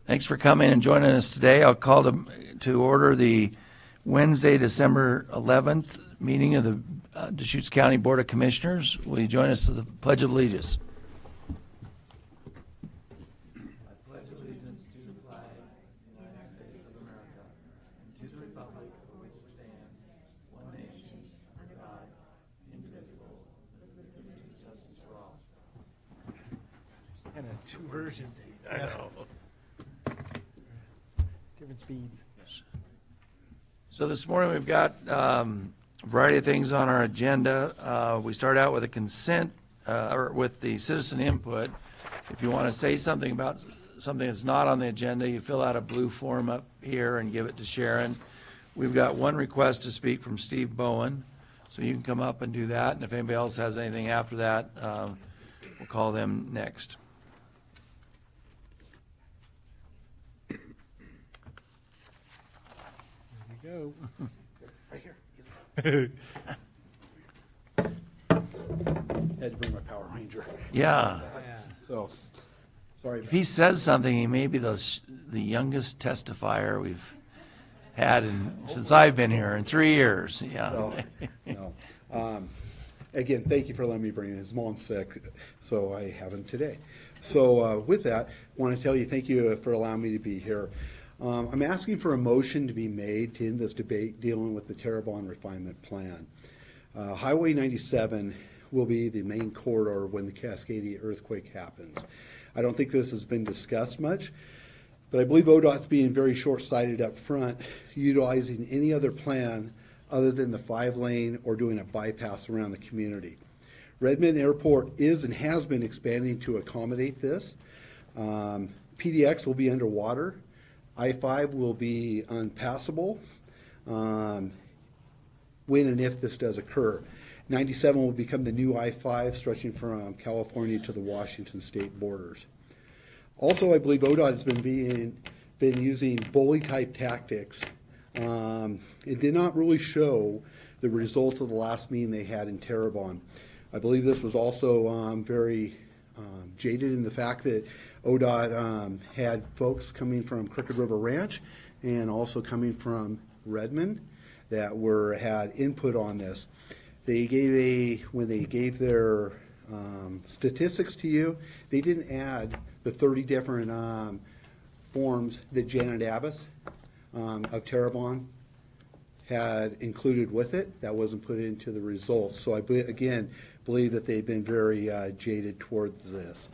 Thanks for coming and joining us today. I'll call to order the Wednesday, December 11th meeting of the Deschutes County Board of Commissioners. Will you join us to the Pledge of Allegiance? I pledge allegiance to the flag of the United States of America and to the republic for which it stands, one nation, under God, indivisible, with liberty and justice for all. And two versions. I know. Different speeds. So this morning we've got a variety of things on our agenda. We start out with a consent, or with the citizen input. If you want to say something about something that's not on the agenda, you fill out a blue form up here and give it to Sharon. We've got one request to speak from Steve Bowen, so you can come up and do that. And if anybody else has anything after that, we'll call them next. Go. Right here. Had to bring my Power Ranger. Yeah. So, sorry. If he says something, he may be the youngest testifier we've had since I've been here in 3 years. Yeah. So, no. Again, thank you for letting me bring him. His mom's sick, so I have him today. So with that, I want to tell you thank you for allowing me to be here. I'm asking for a motion to be made to end this debate dealing with the Terrebonne refinement plan. Highway 97 will be the main corridor when the Cascadia earthquake happens. I don't think this has been discussed much, but I believe ODOT's being very short-sighted up front, utilizing any other plan other than the 5-lane or doing a bypass around the community. Redmond Airport is and has been expanding to accommodate this. PDX will be underwater. I-5 will be unpassable when and if this does occur. 97 will become the new I-5 stretching from California to the Washington state borders. Also, I believe ODOT has been using bully-type tactics. It did not really show the results of the last meeting they had in Terrebonne. I believe this was also very jaded in the fact that ODOT had folks coming from Crooked River Ranch and also coming from Redmond that had input on this. They when they gave their statistics to you, they didn't add the 30 different forms that Janet Abbas of Terrebonne had included with it. That wasn't put into the results. So I, again, believe that they've been very jaded towards this.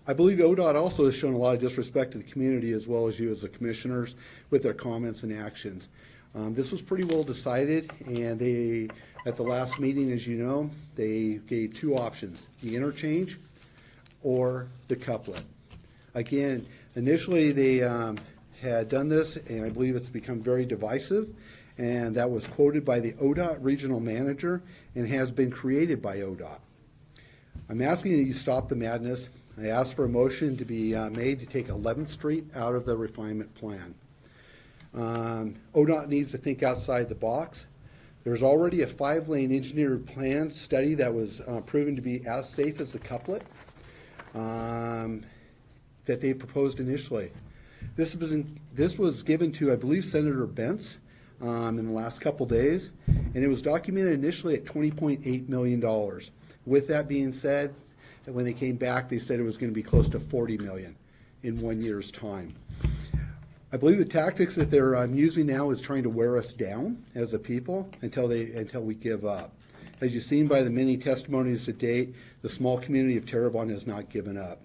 I believe ODOT also has shown a lot of disrespect to the community as well as you as the commissioners with their comments and actions. This was pretty well decided, and they, at the last meeting, as you know, they gave two options, the interchange or the couplet. Again, initially they had done this, and I believe it's become very divisive, and that was quoted by the ODOT regional manager and has been created by ODOT. I'm asking that you stop the madness. I ask for a motion to be made to take 11th Street out of the refinement plan. ODOT needs to think outside the box. There's already a 5-lane engineered plan study that was proven to be as safe as the couplet that they proposed initially. This was given to, I believe, Senator Bentz in the last couple days, and it was documented initially at $20.8 million. With that being said, when they came back, they said it was going to be close to $40 million in 1 year's time. I believe the tactics that they're using now is trying to wear us down as a people until we give up. As you've seen by the many testimonies to date, the small community of Terrebonne has not given up.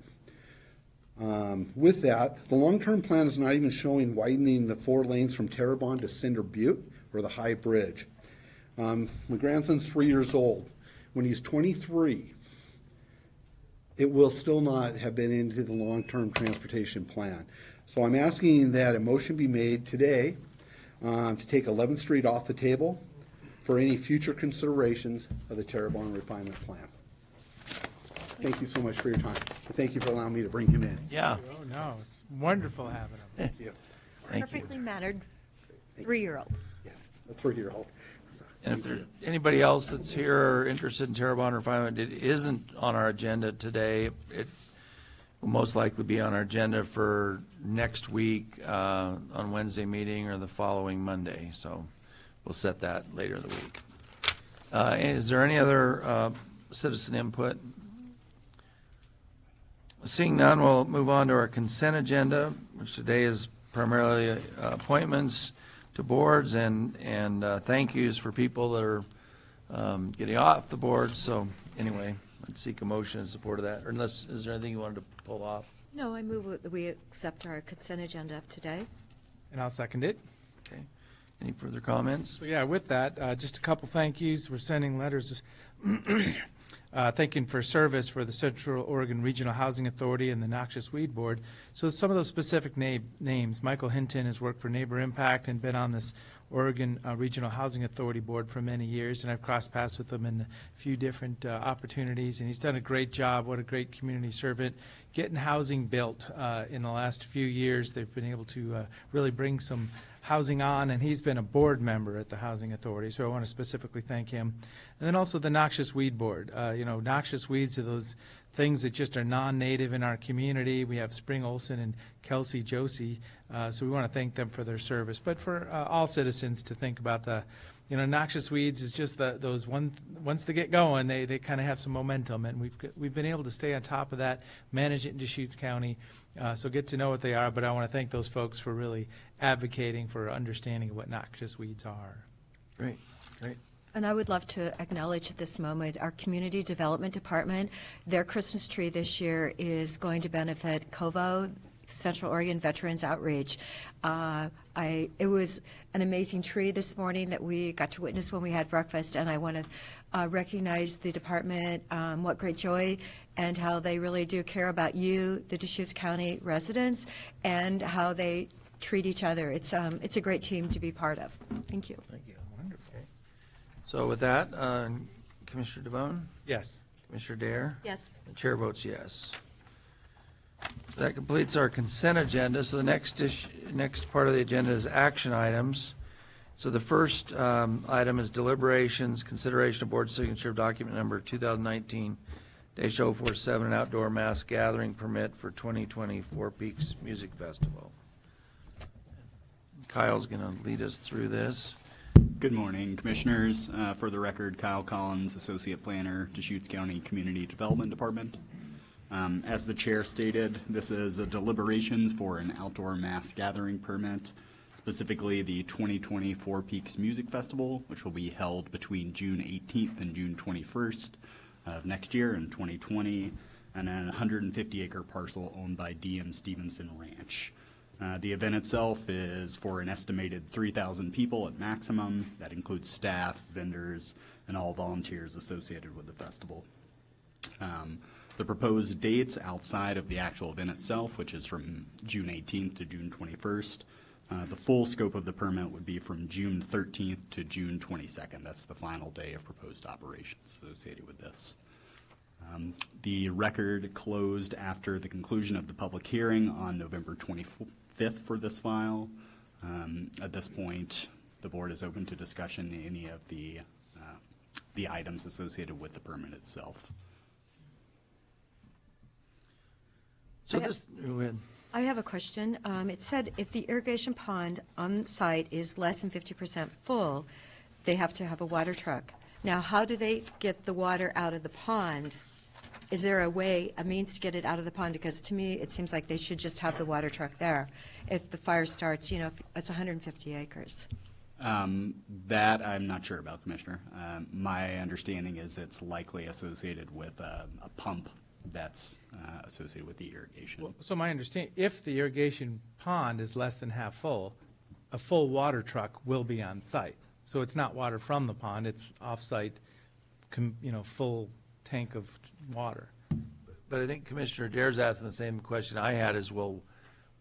With that, the long-term plan is not even showing widening the 4 lanes from Terrebonne to Cinder Butte or the High Bridge. My grandson's 3 years old. When he's 23, it will still not have been into the long-term transportation plan. So I'm asking that a motion be made today to take 11th Street off the table for any future considerations of the Terrebonne refinement plan. Thank you so much for your time. Thank you for allowing me to bring him in. Yeah. Oh, no. It's wonderful having them. Thank you. Thank you. Perfectly mannered 3-year-old. Yes, a 3-year-old. And if there's anybody else that's here or interested in Terrebonne refinement, it isn't on our agenda today. will most likely be on our agenda for next week on Wednesday meeting or the following Monday. So we'll set that later in the week. Is there any other citizen input? Seeing none, we'll move on to our consent agenda, which today is primarily appointments to boards and thank yous for people that are getting off the board. So anyway, I'd seek a motion in support of that. Or unless, is there anything you wanted to pull off? No, I move that we accept our consent agenda of today. And I'll second it. Okay. Any further comments? So yeah, with that, just a couple thank yous. We're sending letters thanking for service for the Central Oregon Regional Housing Authority and the Noxious Weed Board. So some of those specific names, Michael Hinton has worked for Neighbor Impact and been on this Oregon Regional Housing Authority Board for many years, and I've crossed paths with him in a few different opportunities, and he's done a great job. What a great community servant, getting housing built in the last few years. They've been able to really bring some housing on, and he's been a board member at the Housing Authority, so I want to specifically thank him. And then also the Noxious Weed Board. Noxious weeds are those things that just are non-native in our community. We have Spring Olson and Kelsey Josie, so we want to thank them for their service. But for all citizens to think about noxious weeds is just those once they get going, they kind of have some momentum, and we've been able to stay on top of that, manage it in Deschutes County, so get to know what they are. But I want to thank those folks for really advocating for understanding of what noxious weeds are. Great, great. And I would love to acknowledge at this moment our Community Development Department. Their Christmas tree this year is going to benefit COVO, Central Oregon Veterans Outreach. It was an amazing tree this morning that we got to witness when we had breakfast, and I want to recognize the department, what great joy, and how they really do care about you, the Deschutes County residents, and how they treat each other. It's a great team to be part of. Thank you. Thank you. Wonderful. So with that, Commissioner DeBonne? Yes. Commissioner Dare? Yes. The chair votes yes. So that completes our consent agenda. So the next part of the agenda is action items. So the first item is deliberations, consideration of board signature of document number 2019-047, an outdoor mass gathering permit for 2020 Four Peaks Music Festival. Kyle's going to lead us through this. Good morning, Commissioners. For the record, Kyle Collins, Associate Planner, Deschutes County Community Development Department. As the Chair stated, this is a deliberations for an outdoor mass gathering permit, specifically the 2020 Four Peaks Music Festival, which will be held between June 18th and June 21st of next year in 2020, and an 150-acre parcel owned by DM Stevenson Ranch. The event itself is for an estimated 3,000 people at maximum. That includes staff, vendors, and all volunteers associated with the festival. The proposed dates outside of the actual event itself, which is from June 18th to June 21st, the full scope of the permit would be from June 13th to June 22nd. That's the final day of proposed operations associated with this. The record closed after the conclusion of the public hearing on November 25th for this file. At this point, the board is open to discussion any of the items associated with the permit itself. So this, go ahead. I have a question. It said if the irrigation pond on site is less than 50% full, they have to have a water truck. Now, how do they get the water out of the pond? Is there a means to get it out of the pond? Because to me, it seems like they should just have the water truck there. If the fire starts, if it's 150 acres. That I'm not sure about, Commissioner. My understanding is it's likely associated with a pump that's associated with the irrigation. Well, so my understanding, if the irrigation pond is less than half full, a full water truck will be on site. So it's not water from the pond, it's off-site, full tank of water. But I think Commissioner Dare's asking the same question I had as well.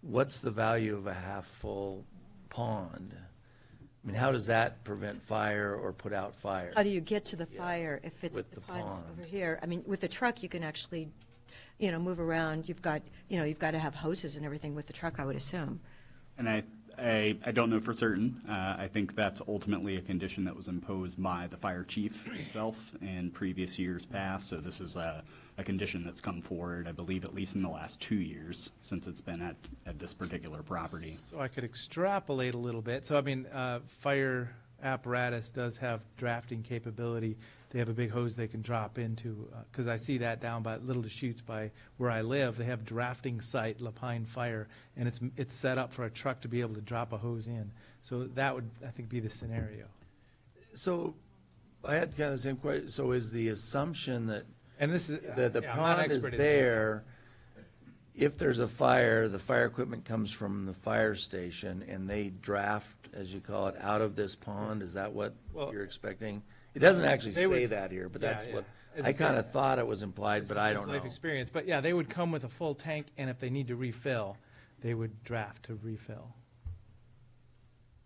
What's the value of a half-full pond? I mean, how does that prevent fire or put out fire? How do you get to the fire if it's With the the pond's pond. over here? I mean, with the truck, you can actually, move around. You've got to have hoses and everything with the truck, I would assume. And I don't know for certain. I think that's ultimately a condition that was imposed by the fire chief itself in previous years past. So this is a condition that's come forward, I believe, at least in the last 2 years since it's been at this particular property. So I could extrapolate a little bit. So I mean, fire apparatus does have drafting capability. They have a big hose they can drop into, because I see that down by Little Deschutes by where I live. They have drafting site, Lapine Fire, and it's set up for a truck to be able to drop a hose in. So that would, I think, be the scenario. So I had kind of the same question. So is the assumption that And this is, the yeah, I'm not an pond is expert in this. there, if there's a fire, the fire equipment comes from the fire station and they draft, as you call it, out of this pond? Is that what Well, you're expecting? It doesn't actually they say would- that here, but yeah, that's yeah. what, As I I say, kind of thought it was implied, but I This is don't just life know. experience, but yeah, they would come with a full tank, and if they need to refill, they would draft to refill.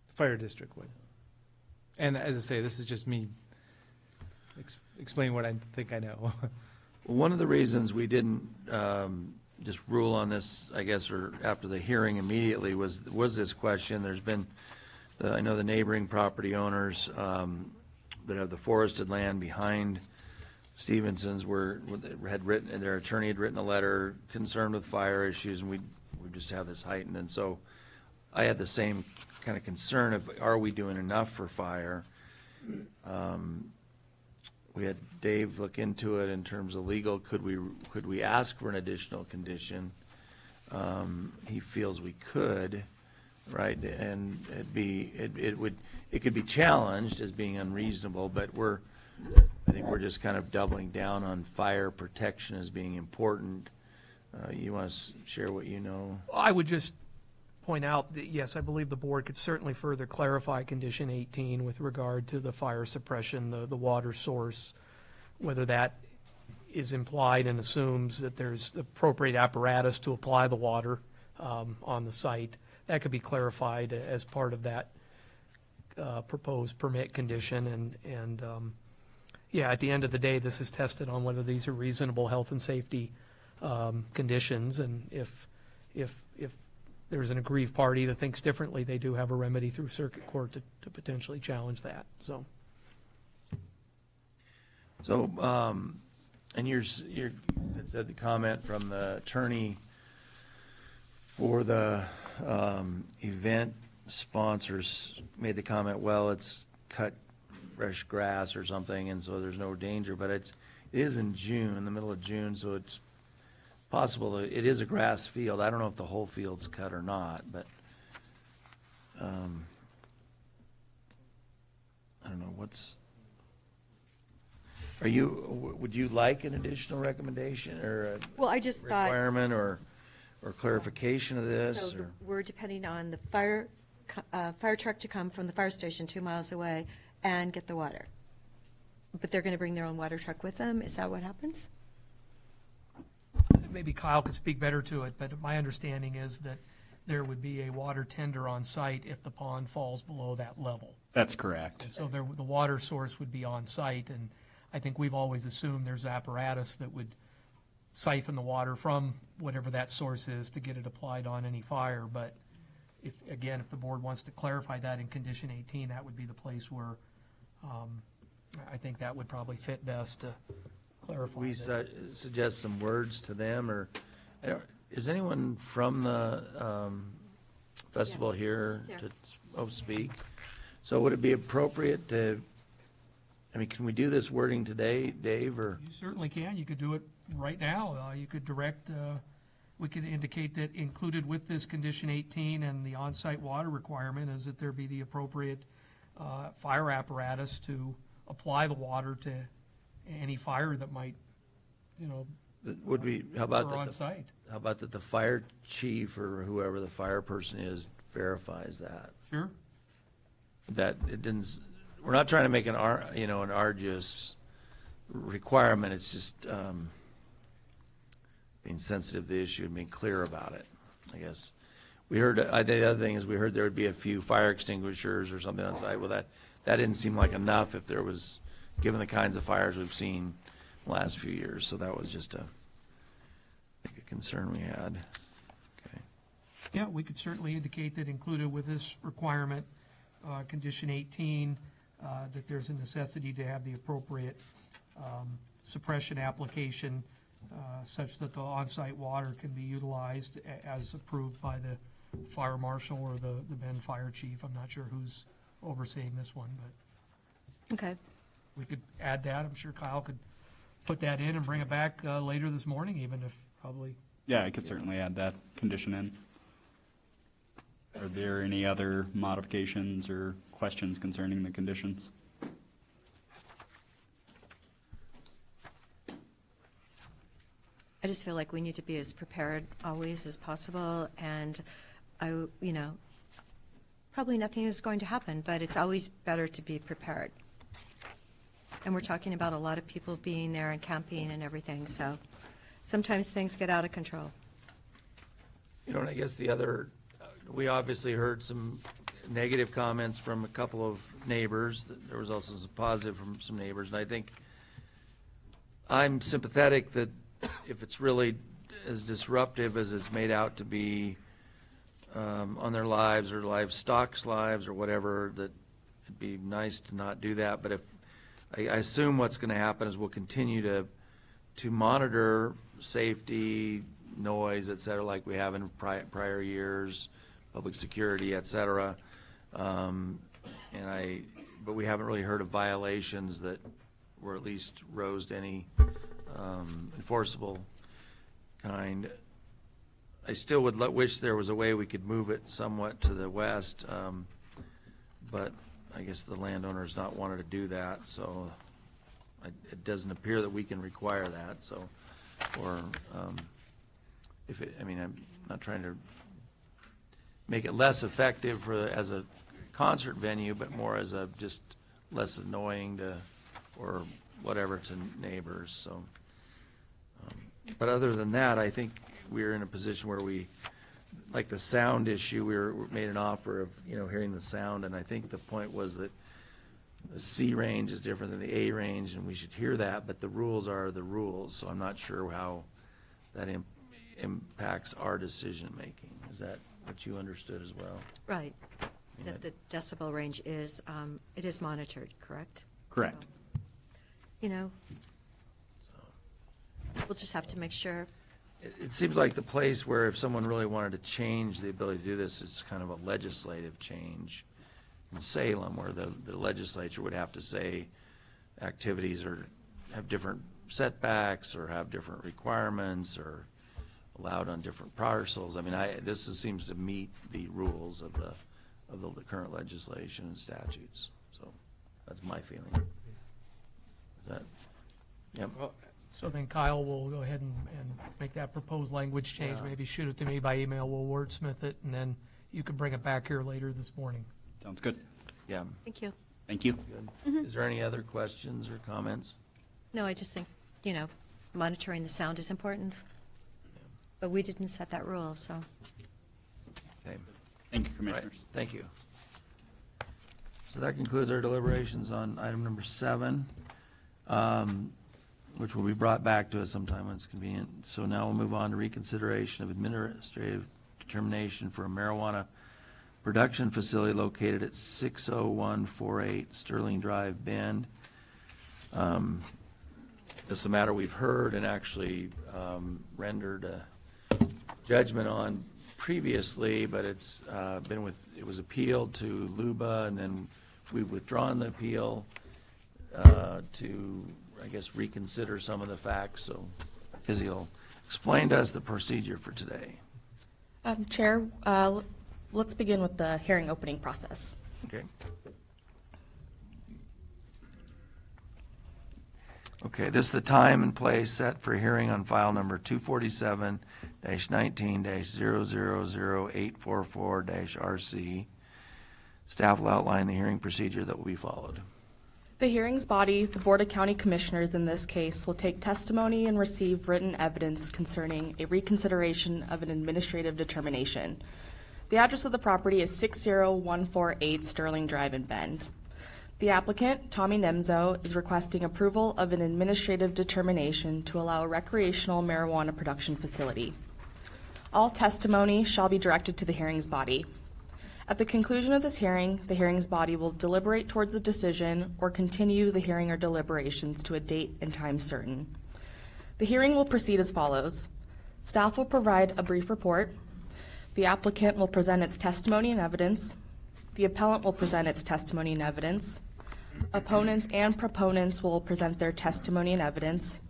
The fire district would. And as I say, this is just me explaining what I think I know. Well, one of the reasons we didn't just rule on this, I guess, or after the hearing immediately was this question. There's been, I know the neighboring property owners that have the forested land behind Stevenson's had written, their attorney had written a letter concerned with fire issues, and we just have this heightened. And so I had the same kind of concern of, are we doing enough for fire? We had Dave look into it in terms of legal. Could we ask for an additional condition? He feels we could, right? And it could be challenged as being unreasonable, but I think we're just kind of doubling down on fire protection as being important. You want to share what you know? I would just point out that, yes, I believe the board could certainly further clarify condition 18 with regard to the fire suppression, the water source, whether that is implied and assumes that there's appropriate apparatus to apply the water on the site. That could be clarified as part of that proposed permit condition. And yeah, at the end of the day, this is tested on whether these are reasonable health and safety conditions. And if there's an aggrieved party that thinks differently, they do have a remedy through circuit court to potentially challenge that, so. So, and it said the comment from the attorney for the event sponsors made the comment, well, it's cut fresh grass or something, and so there's no danger, but it is in June, in the middle of June, so it's possible that it is a grass field. I don't know if the whole field's cut or not, but I don't know, would you like an additional recommendation or Well, I just a thought, requirement or clarification of this? so or- we're depending on the fire truck to come from the fire station 2 miles away and get the water. But they're going to bring their own water truck with them? Is that what happens? Maybe Kyle could speak better to it, but my understanding is that there would be a water tender on site if the pond falls below that level. That's correct. So the water source would be on site, and I think we've always assumed there's apparatus that would siphon the water from whatever that source is to get it applied on any fire. But if the board wants to clarify that in condition 18, that would be the place where I think that would probably fit best to clarify We that. suggest some words to them, or is anyone from the festival Yes, here she's there. to speak? So would it be appropriate can we do this wording today, Dave, or? You certainly can. You could do it right now. You could direct, we could indicate that included with this condition 18 and the on-site water requirement is that there be the appropriate fire apparatus to apply the water to any fire that might, Would we, how about occur on that, site. how about that the fire chief or whoever the fire person is verifies that? Sure. That it didn't, we're not trying to make an arduous requirement, it's just being sensitive to the issue and being clear about it, I guess. We heard, the other thing is we heard there would be a few fire extinguishers or something on site. Well, that didn't seem like enough if there was, given the kinds of fires we've seen the last few years. So that was just I think a concern we had. Okay. Yeah, we could certainly indicate that included with this requirement, condition 18, that there's a necessity to have the appropriate suppression application such that the on-site water can be utilized as approved by the fire marshal or the Bend fire chief. I'm not sure who's overseeing this one, but Okay. we could add that. I'm sure Kyle could put that in and bring it back later this morning, even if probably. Yeah, I could certainly add that condition in. Are there any other modifications or questions concerning the conditions? I just feel like we need to be as prepared always as possible, and probably nothing is going to happen, but it's always better to be prepared. And we're talking about a lot of people being there and camping and everything, so sometimes things get out of control. And I guess the other, we obviously heard some negative comments from a couple of neighbors. There was also some positive from some neighbors, and I think I'm sympathetic that if it's really as disruptive as it's made out to be on their lives or livestock's lives or whatever, that it'd be nice to not do that. But if I assume what's going to happen is we'll continue to monitor safety, noise, et cetera, like we have in prior years, public security, et cetera. But we haven't really heard of violations that were at least rose to any enforceable kind. I still would wish there was a way we could move it somewhat to the west, but I guess the landowner's not wanted to do that, so it doesn't appear that we can require that. So, or I'm not trying to make it less effective as a concert venue, but more as a just less annoying or whatever to neighbors. So, but other than that, I think we're in a position where like the sound issue, we made an offer of, hearing the sound, and I think the point was that the C range is different than the A range, and we should hear that, but the rules are the rules, so I'm not sure how that impacts our decision-making. Is that what you understood as well? Right. That the decibel range is, it is monitored, correct? Correct. We'll just have to make sure. It seems like the place where if someone really wanted to change the ability to do this, it's kind of a legislative change in Salem, where the legislature would have to say activities have different setbacks or have different requirements or allowed on different parcels. This seems to meet the rules of the current legislation and statutes. So that's my feeling. Is that? Yep. So then Kyle will go ahead and make that proposed language change, Yeah. maybe shoot it to me by email, we'll wordsmith it, and then you can bring it back here later this morning. Sounds good. Yeah. Thank you. Thank you. Good. Is there any other questions or comments? No, I just think, monitoring the sound is important, but we didn't set that rule, so. Okay. Thank you, All right. Commissioners. Thank you. So that concludes our deliberations on item number 7, which will be brought back to us sometime when it's convenient. So now we'll move on to reconsideration of administrative determination for a marijuana production facility located at 60148 Sterling Drive, Bend. This is a matter we've heard and actually rendered a judgment on previously, but it was appealed to LUBA, and then we've withdrawn the appeal to, I guess, reconsider some of the facts. So Izzy will explain to us the procedure for today. Chair, let's begin with the hearing opening process. Okay. Okay, this is the time and place set for hearing on file number 247-19-000844-RC. Staff will outline the hearing procedure that will be followed. The hearings body, the Board of County Commissioners in this case, will take testimony and receive written evidence concerning a reconsideration of an administrative determination. The address of the property is 60148 Sterling Drive in Bend. The applicant, Tommy Nemzo, is requesting approval of an administrative determination to allow a recreational marijuana production facility. All testimony shall be directed to the hearings body. At the conclusion of this hearing, the hearings body will deliberate towards a decision or continue the hearing or deliberations to a date and time certain. The hearing will proceed as follows. Staff will provide a brief report. The applicant will present its testimony and evidence. The appellant will present its testimony and evidence. Opponents and proponents will present their testimony and evidence.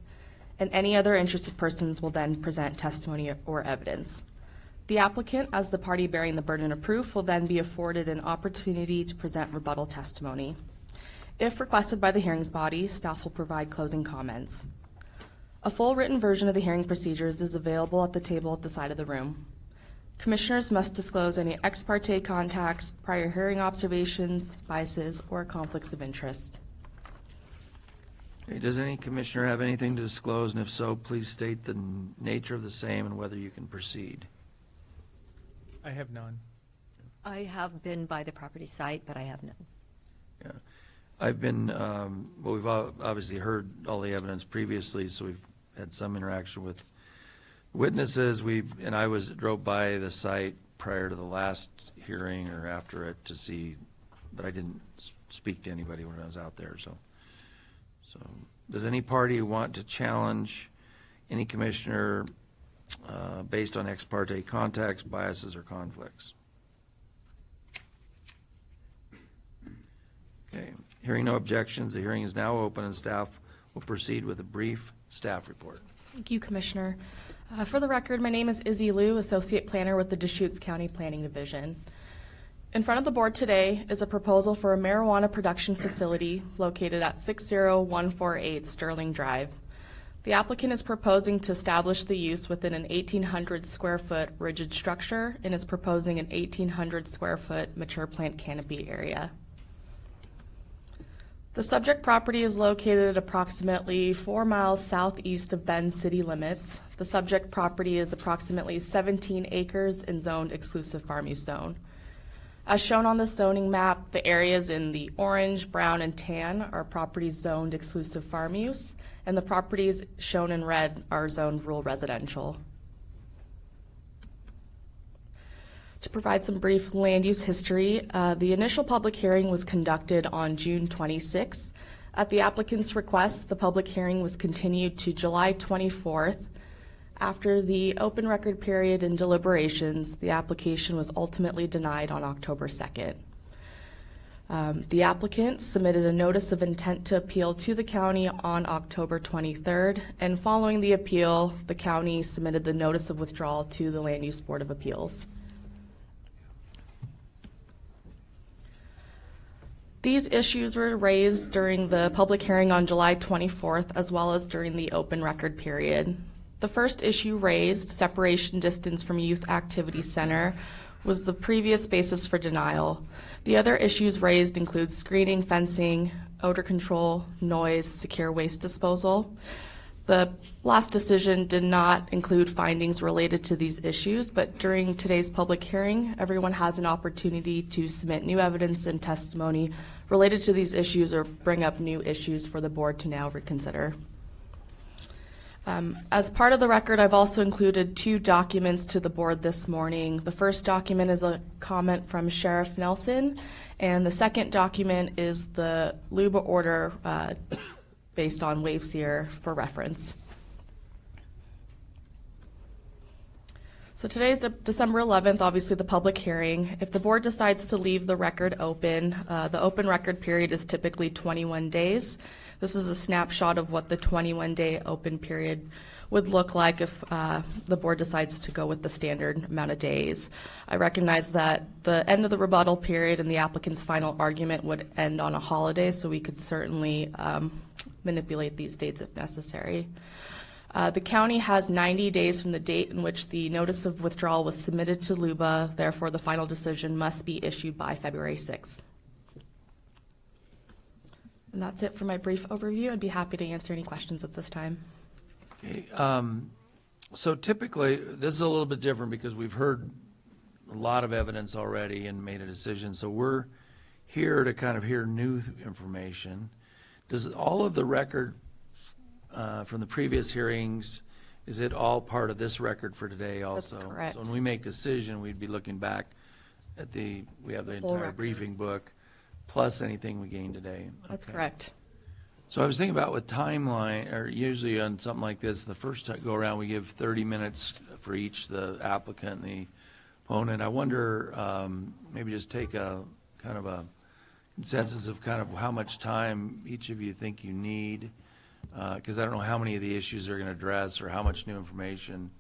And any other interested persons will then present testimony or evidence. The applicant, as the party bearing the burden of proof, will then be afforded an opportunity to present rebuttal testimony. If requested by the hearings body, staff will provide closing comments. A full written version of the hearing procedures is available at the table at the side of the room. Commissioners must disclose any ex parte contacts, prior hearing observations, biases, or conflicts of interest. Okay, does any commissioner have anything to disclose, and if so, please state the nature of the same and whether you can proceed. I have none. I have been by the property site, but I have none. Yeah. I've been, well, we've obviously heard all the evidence previously, so we've had some interaction with witnesses. And I drove by the site prior to the last hearing or after it to see, but I didn't speak to anybody when I was out there, so. Does any party want to challenge any commissioner based on ex parte contacts, biases, or conflicts? Okay, hearing no objections, the hearing is now open and staff will proceed with a brief staff report. Thank you, Commissioner. For the record, my name is Izzy Liu, Associate Planner with the Deschutes County Planning Division. In front of the board today is a proposal for a marijuana production facility located at 60148 Sterling Drive. The applicant is proposing to establish the use within an 1,800 square foot rigid structure and is proposing an 1,800 square foot mature plant canopy area. The subject property is located approximately 4 miles southeast of Bend city limits. The subject property is approximately 17 acres and zoned exclusive farm use zone. As shown on the zoning map, the areas in the orange, brown, and tan are properties zoned exclusive farm use, and the properties shown in red are zoned rural residential. To provide some brief land use history, the initial public hearing was conducted on June 26. At the applicant's request, the public hearing was continued to July 24th. After the open record period and deliberations, the application was ultimately denied on October 2nd. The applicant submitted a notice of intent to appeal to the county on October 23rd, and following the appeal, the county submitted the notice of withdrawal to the Land Use Board of Appeals. These issues were raised during the public hearing on July 24th, as well as during the open record period. The first issue raised, separation distance from youth activity center, was the previous basis for denial. The other issues raised include screening, fencing, odor control, noise, secure waste disposal. The last decision did not include findings related to these issues, but during today's public hearing, everyone has an opportunity to submit new evidence and testimony related to these issues or bring up new issues for the board to now reconsider. As part of the record, I've also included 2 documents to the board this morning. The first document is a comment from Sheriff Nelson, and the second document is the LUBA order based on Waveseer for reference. So today's December 11th, obviously the public hearing. If the board decides to leave the record open, the open record period is typically 21 days. This is a snapshot of what the 21-day open period would look like if the board decides to go with the standard amount of days. I recognize that the end of the rebuttal period and the applicant's final argument would end on a holiday, so we could certainly manipulate these dates if necessary. The county has 90 days from the date in which the notice of withdrawal was submitted to LUBA. Therefore, the final decision must be issued by February 6th. And that's it for my brief overview. I'd be happy to answer any questions at this time. Okay, so typically, this is a little bit different because we've heard a lot of evidence already and made a decision. So we're here to kind of hear new information. Does all of the record from the previous hearings is it all part of this record for today also? correct. So when we make decision, we'd be looking back at we have the full entire record. briefing book, plus anything we gained today. That's Okay. correct. So I was thinking about with timeline, or usually on something like this, the first go around, we give 30 minutes for each, the applicant and the opponent. I wonder, maybe just take a kind of a consensus of kind of how much time each of you think you need, because I don't know how many of the issues they're going to address or how much new information.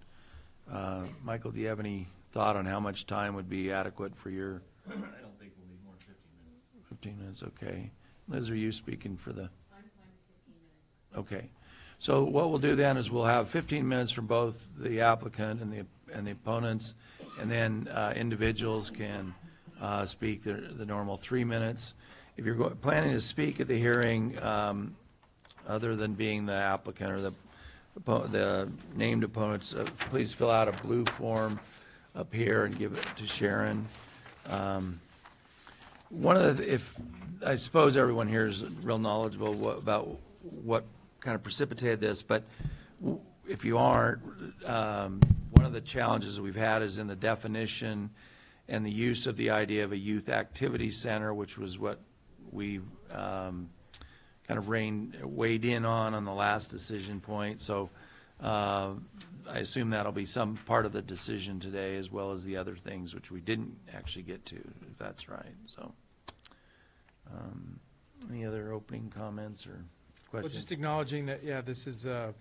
Michael, do you have any thought on how much time would be adequate for your? I don't think we'll need more than 15 minutes. 15 minutes, okay. Liz, are you speaking for the? Okay. So what we'll do then is we'll have 15 minutes from both the applicant and the opponents, and then individuals can speak the normal 3 minutes. If you're planning to speak at the hearing, other than being the applicant or the named opponents, please fill out a blue form up here and give it to Sharon. One of the, I suppose everyone here is real knowledgeable about what kind of precipitated this, but if you aren't, one of the challenges that we've had is in the definition and the use of the idea of a youth activity center, which was what we kind of weighed in on the last decision point. So I assume that'll be some part of the decision today, as well as the other things which we didn't actually get to, if that's right. So any other opening comments or Well, questions? just acknowledging that, yeah, this is a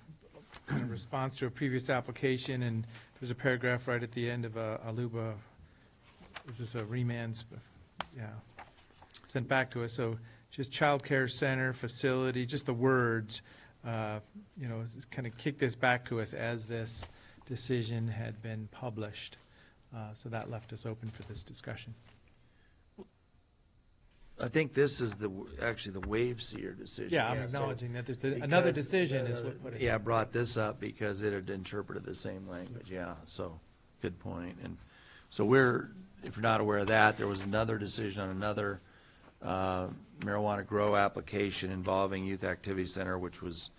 response to a previous application, and there's a paragraph right at the end of Aluba. Is this a remand? Yeah, sent back to us. So just childcare center, facility, just the words, kind of kick this back to us as this decision had been published. So that left us open for this discussion. I think this is actually the wave seer decision. Yeah, I'm so- acknowledging that there's another because, decision is what put it. Yeah, I brought this up because it had interpreted the same language, yeah, so, good point. And so if you're not aware of that, there was another decision on another marijuana grow application involving Youth Activity Center, which was,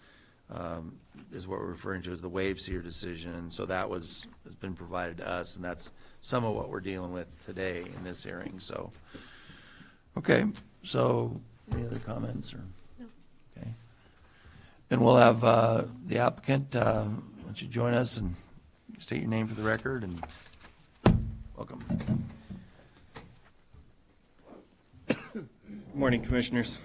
is what we're referring to as the wave seer decision. And so that has been provided to us, and that's some of what we're dealing with today in this hearing, so. Okay, so any other comments or? No. Okay. Then we'll have the applicant, why don't you join us and state your name for the record and welcome. Good morning, Commissioners.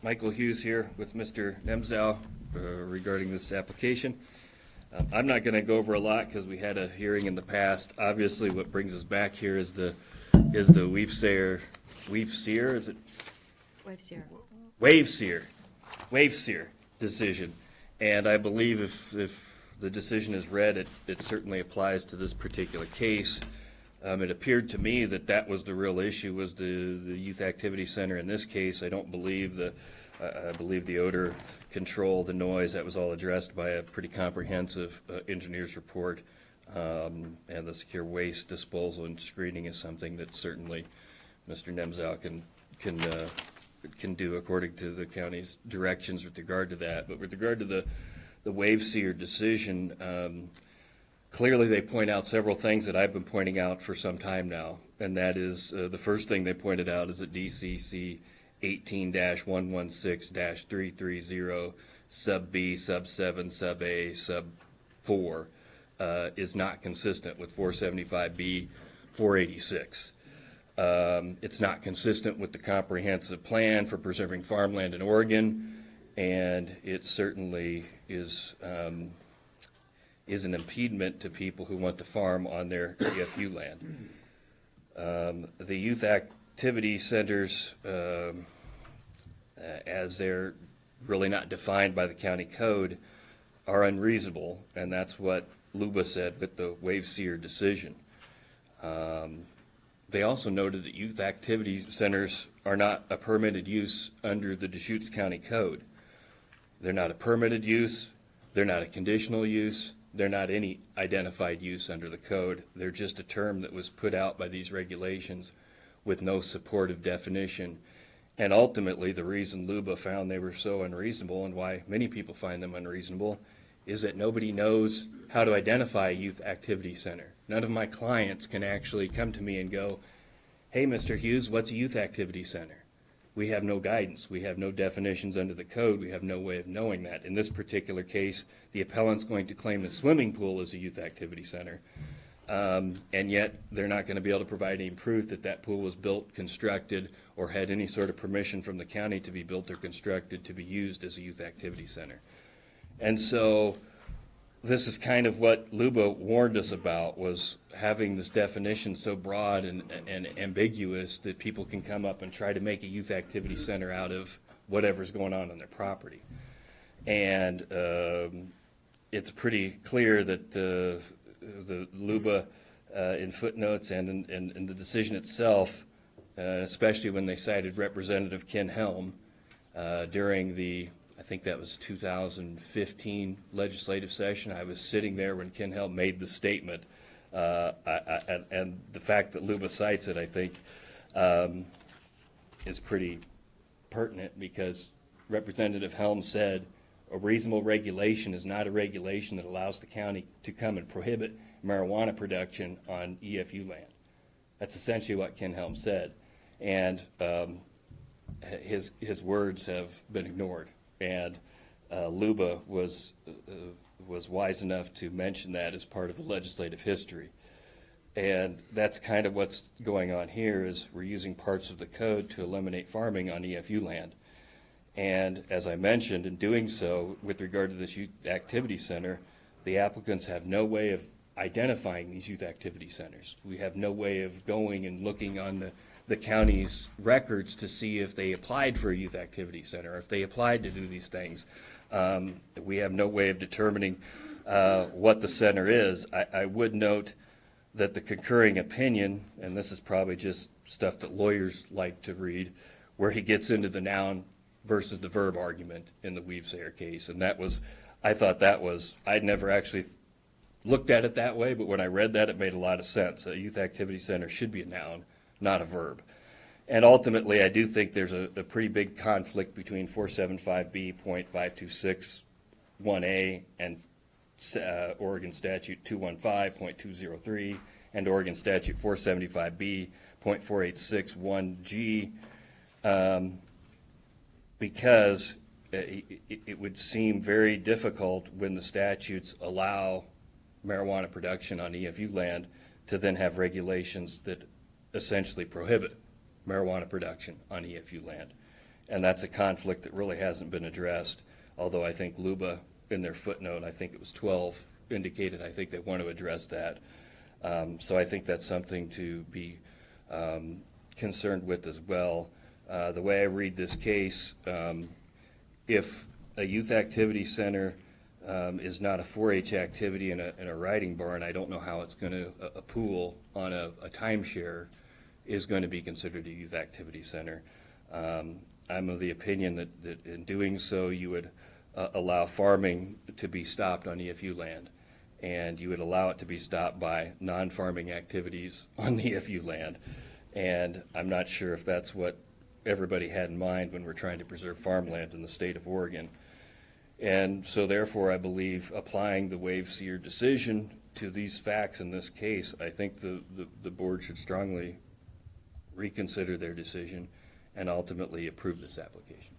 Michael Hughes here with Mr. Nemzow regarding this application. I'm not going to go over a lot because we had a hearing in the past. Obviously, what brings us back here is the wave seer decision. And I believe if the decision is read, it certainly applies to this particular case. It appeared to me that was the real issue, was the youth activity center. In this case, I don't believe I believe the odor control, the noise, that was all addressed by a pretty comprehensive engineer's report. And the secure waste disposal and screening is something that certainly Mr. Nemzow can do according to the county's directions with regard to that. But with regard to the wave seer decision, clearly they point out several things that I've been pointing out for some time now, and that is the first thing they pointed out is that DCC 18-116-330 sub B, sub 7, sub A, sub 4 is not consistent with 475B 486. It's not consistent with the comprehensive plan for preserving farmland in Oregon, and it certainly is an impediment to people who want to farm on their EFU land. The youth activity centers, as they're really not defined by the county code, are unreasonable, and that's what Luba said with the wave seer decision. They also noted that youth activity centers are not a permitted use under the Deschutes County Code. They're not a permitted use, they're not a conditional use, they're not any identified use under the code. They're just a term that was put out by these regulations with no supportive definition. And ultimately, the reason Luba found they were so unreasonable, and why many people find them unreasonable, is that nobody knows how to identify a youth activity center. None of my clients can actually come to me and go, hey, Mr. Hughes, what's a youth activity center? We have no guidance. We have no definitions under the code. We have no way of knowing that. In this particular case, the appellant's going to claim the swimming pool as a youth activity center, and yet they're not going to be able to provide any proof that that pool was built, constructed, or had any sort of permission from the county to be built or constructed to be used as a youth activity center. And so this is kind of what Luba warned us about, was having this definition so broad and ambiguous that people can come up and try to make a youth activity center out of whatever's going on their property. And it's pretty clear that the Luba in footnotes and in the decision itself, especially when they cited Representative Ken Helm during the, I think that was 2015 legislative session. I was sitting there when Ken Helm made the statement, and the fact that Luba cites it, I think, is pretty pertinent, because Representative Helm said a reasonable regulation is not a regulation that allows the county to come and prohibit marijuana production on EFU land. That's essentially what Ken Helm said, and his words have been ignored. And Luba was wise enough to mention that as part of the legislative history. And that's kind of what's going on here, is we're using parts of the code to eliminate farming on EFU land. And as I mentioned, in doing so, with regard to this youth activity center, the applicants have no way of identifying these youth activity centers. We have no way of going and looking on the county's records to see if they applied for a youth activity center, or if they applied to do these things. We have no way of determining what the center is. I would note that the concurring opinion, and this is probably just stuff that lawyers like to read, where he gets into the noun versus the verb argument in the Weavesayer case. And that was, I thought that was, I'd never actually looked at it that way, but when I read that, it made a lot of sense. A youth activity center should be a noun, not a verb. And ultimately, I do think there's a pretty big conflict between 475B.526(1A) and Oregon Statute 215.203 and Oregon Statute 475B.486(1G), because it would seem very difficult when the statutes allow marijuana production on EFU land to then have regulations that essentially prohibit marijuana production on EFU land. And that's a conflict that really hasn't been addressed, although I think Luba, in their footnote, I think it was 12, indicated I think they want to address that. So I think that's something to be concerned with as well. The way I read this case, if a youth activity center is not a 4-H activity in a riding barn, I don't know how it's going to, a pool on a timeshare is going to be considered a youth activity center. I'm of the opinion that in doing so, you would allow farming to be stopped on EFU land, and you would allow it to be stopped by non-farming activities on EFU land. And I'm not sure if that's what everybody had in mind when we're trying to preserve farmland in the state of Oregon. And so therefore, I believe applying the Waveseer decision to these facts in this case, I think the board should strongly reconsider their decision and ultimately approve this application.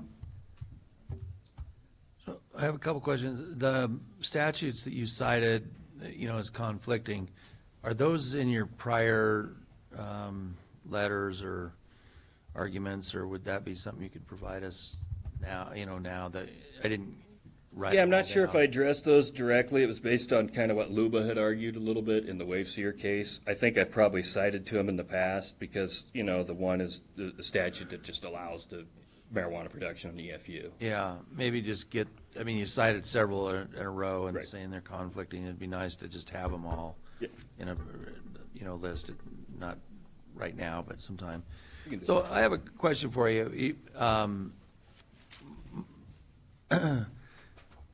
So I have a couple questions. The statutes that you cited, as conflicting, are those in your prior letters or arguments, or would that be something you could provide us now, now that I didn't write Yeah, I'm them all not sure if down? I addressed those directly. It was based on kind of what Luba had argued a little bit in the Waveseer case. I think I've probably cited to him in the past because, the one is the statute that just allows the marijuana production on the EFU. Yeah, maybe just you cited several in a row and Right. saying they're conflicting. It'd be nice to just have them all Yeah. in a, list, not right now, but sometime. You can do So I have a question for you.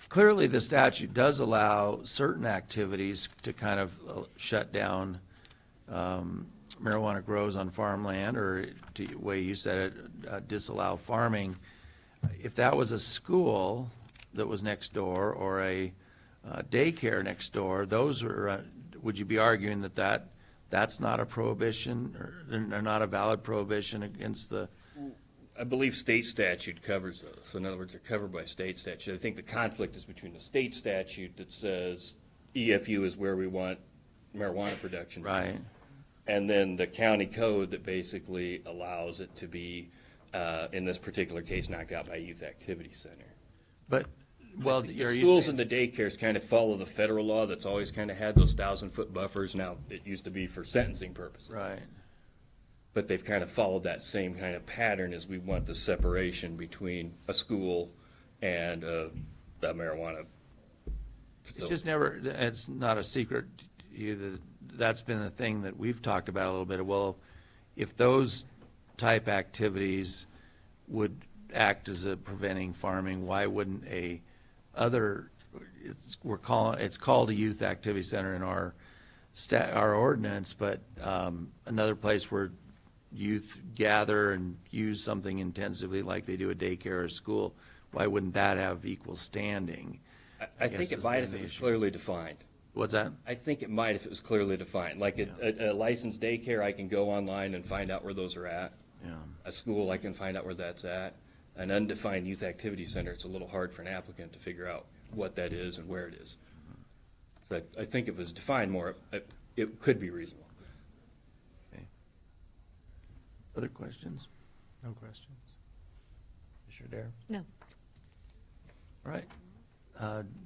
Clearly, the statute does allow certain activities to kind of shut down marijuana grows on farmland, or the way you said it, disallow farming. If that was a school that was next door, or a daycare next door, those are, would you be arguing that that's not a prohibition, or not a valid prohibition against the, I believe state statute covers those. So in other words, they're covered by state statute. I think the conflict is between the state statute that says EFU is where we want marijuana production. right? And then the county code that basically allows it to be, in this particular case, knocked out by a youth activity center. But, well, The you're schools saying- and the daycares kind of follow the federal law that's always kind of had those 1,000-foot buffers. Now, it used to be for sentencing purposes. right. But they've kind of followed that same kind of pattern as we want the separation between a school and a marijuana It's facility. just never, it's not a secret to you that that's been a thing that we've talked about a little bit. Well, if those type activities would act as a preventing farming, why wouldn't it's called a youth activity center in our ordinance, but another place where youth gather and use something intensively like they do a daycare or a school, why wouldn't that have equal standing? I think guess it is might the if it was issue. clearly defined. What's that? I think it might if it was clearly defined. Like a licensed daycare, I can go online and find out where those are at. Yeah. A school, I can find out where that's at. An undefined youth activity center, it's a little hard for an applicant to figure out what that is and where it is. So I think if it was defined more, it could be reasonable. Okay. Other questions? No questions. Commissioner Dare? No. All right.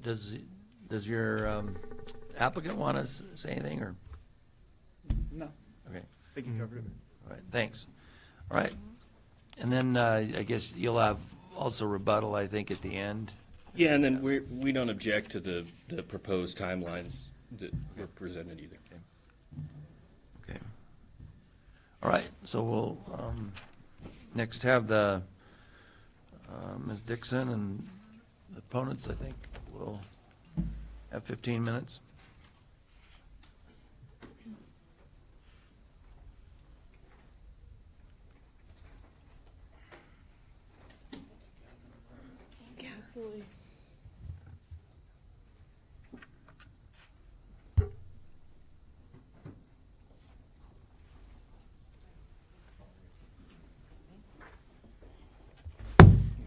Does your applicant want to say anything, or? No, Okay, I think you covered it. all right, thanks. All right. And then I guess you'll have also rebuttal, I think, at the end. Yeah, and then we don't object to the proposed timelines that were presented either. Okay. All right, so we'll next have the Ms. Dixon and the opponents, I think, will have 15 minutes. Absolutely.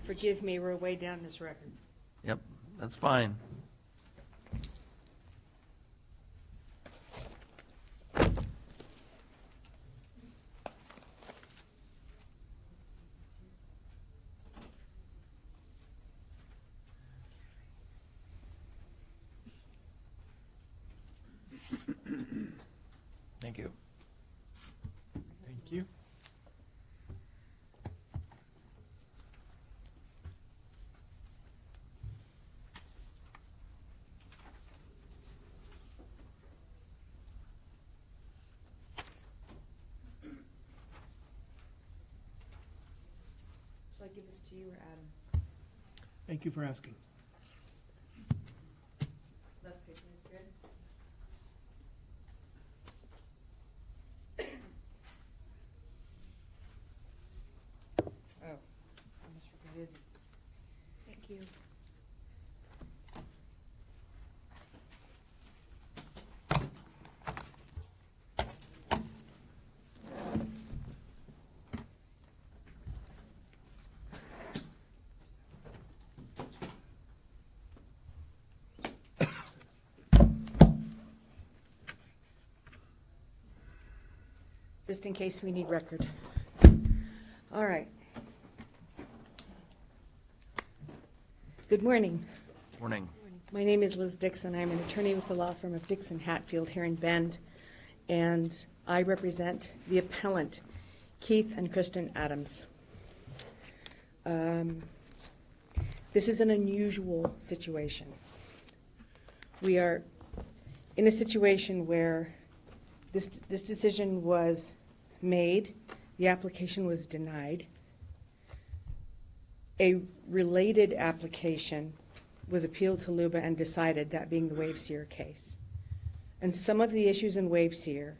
Forgive me, we're way down this record. Yep, that's fine. Thank you. Thank you. Shall I give this to you or Adam? Thank you for asking. Less patient is good. Oh, Mr. Good, is he? Thank you. Just in case we need record. All right. Good morning. Morning. My name is Liz Dixon. I'm an attorney with the law firm of Dixon Hatfield here in Bend, and I represent the appellant, Keith and Kristen Adams. This is an unusual situation. We are in a situation where this decision was made, the application was denied. A related application was appealed to LUBA and decided, that being the Wave-Seer case. And some of the issues in Wave-Seer,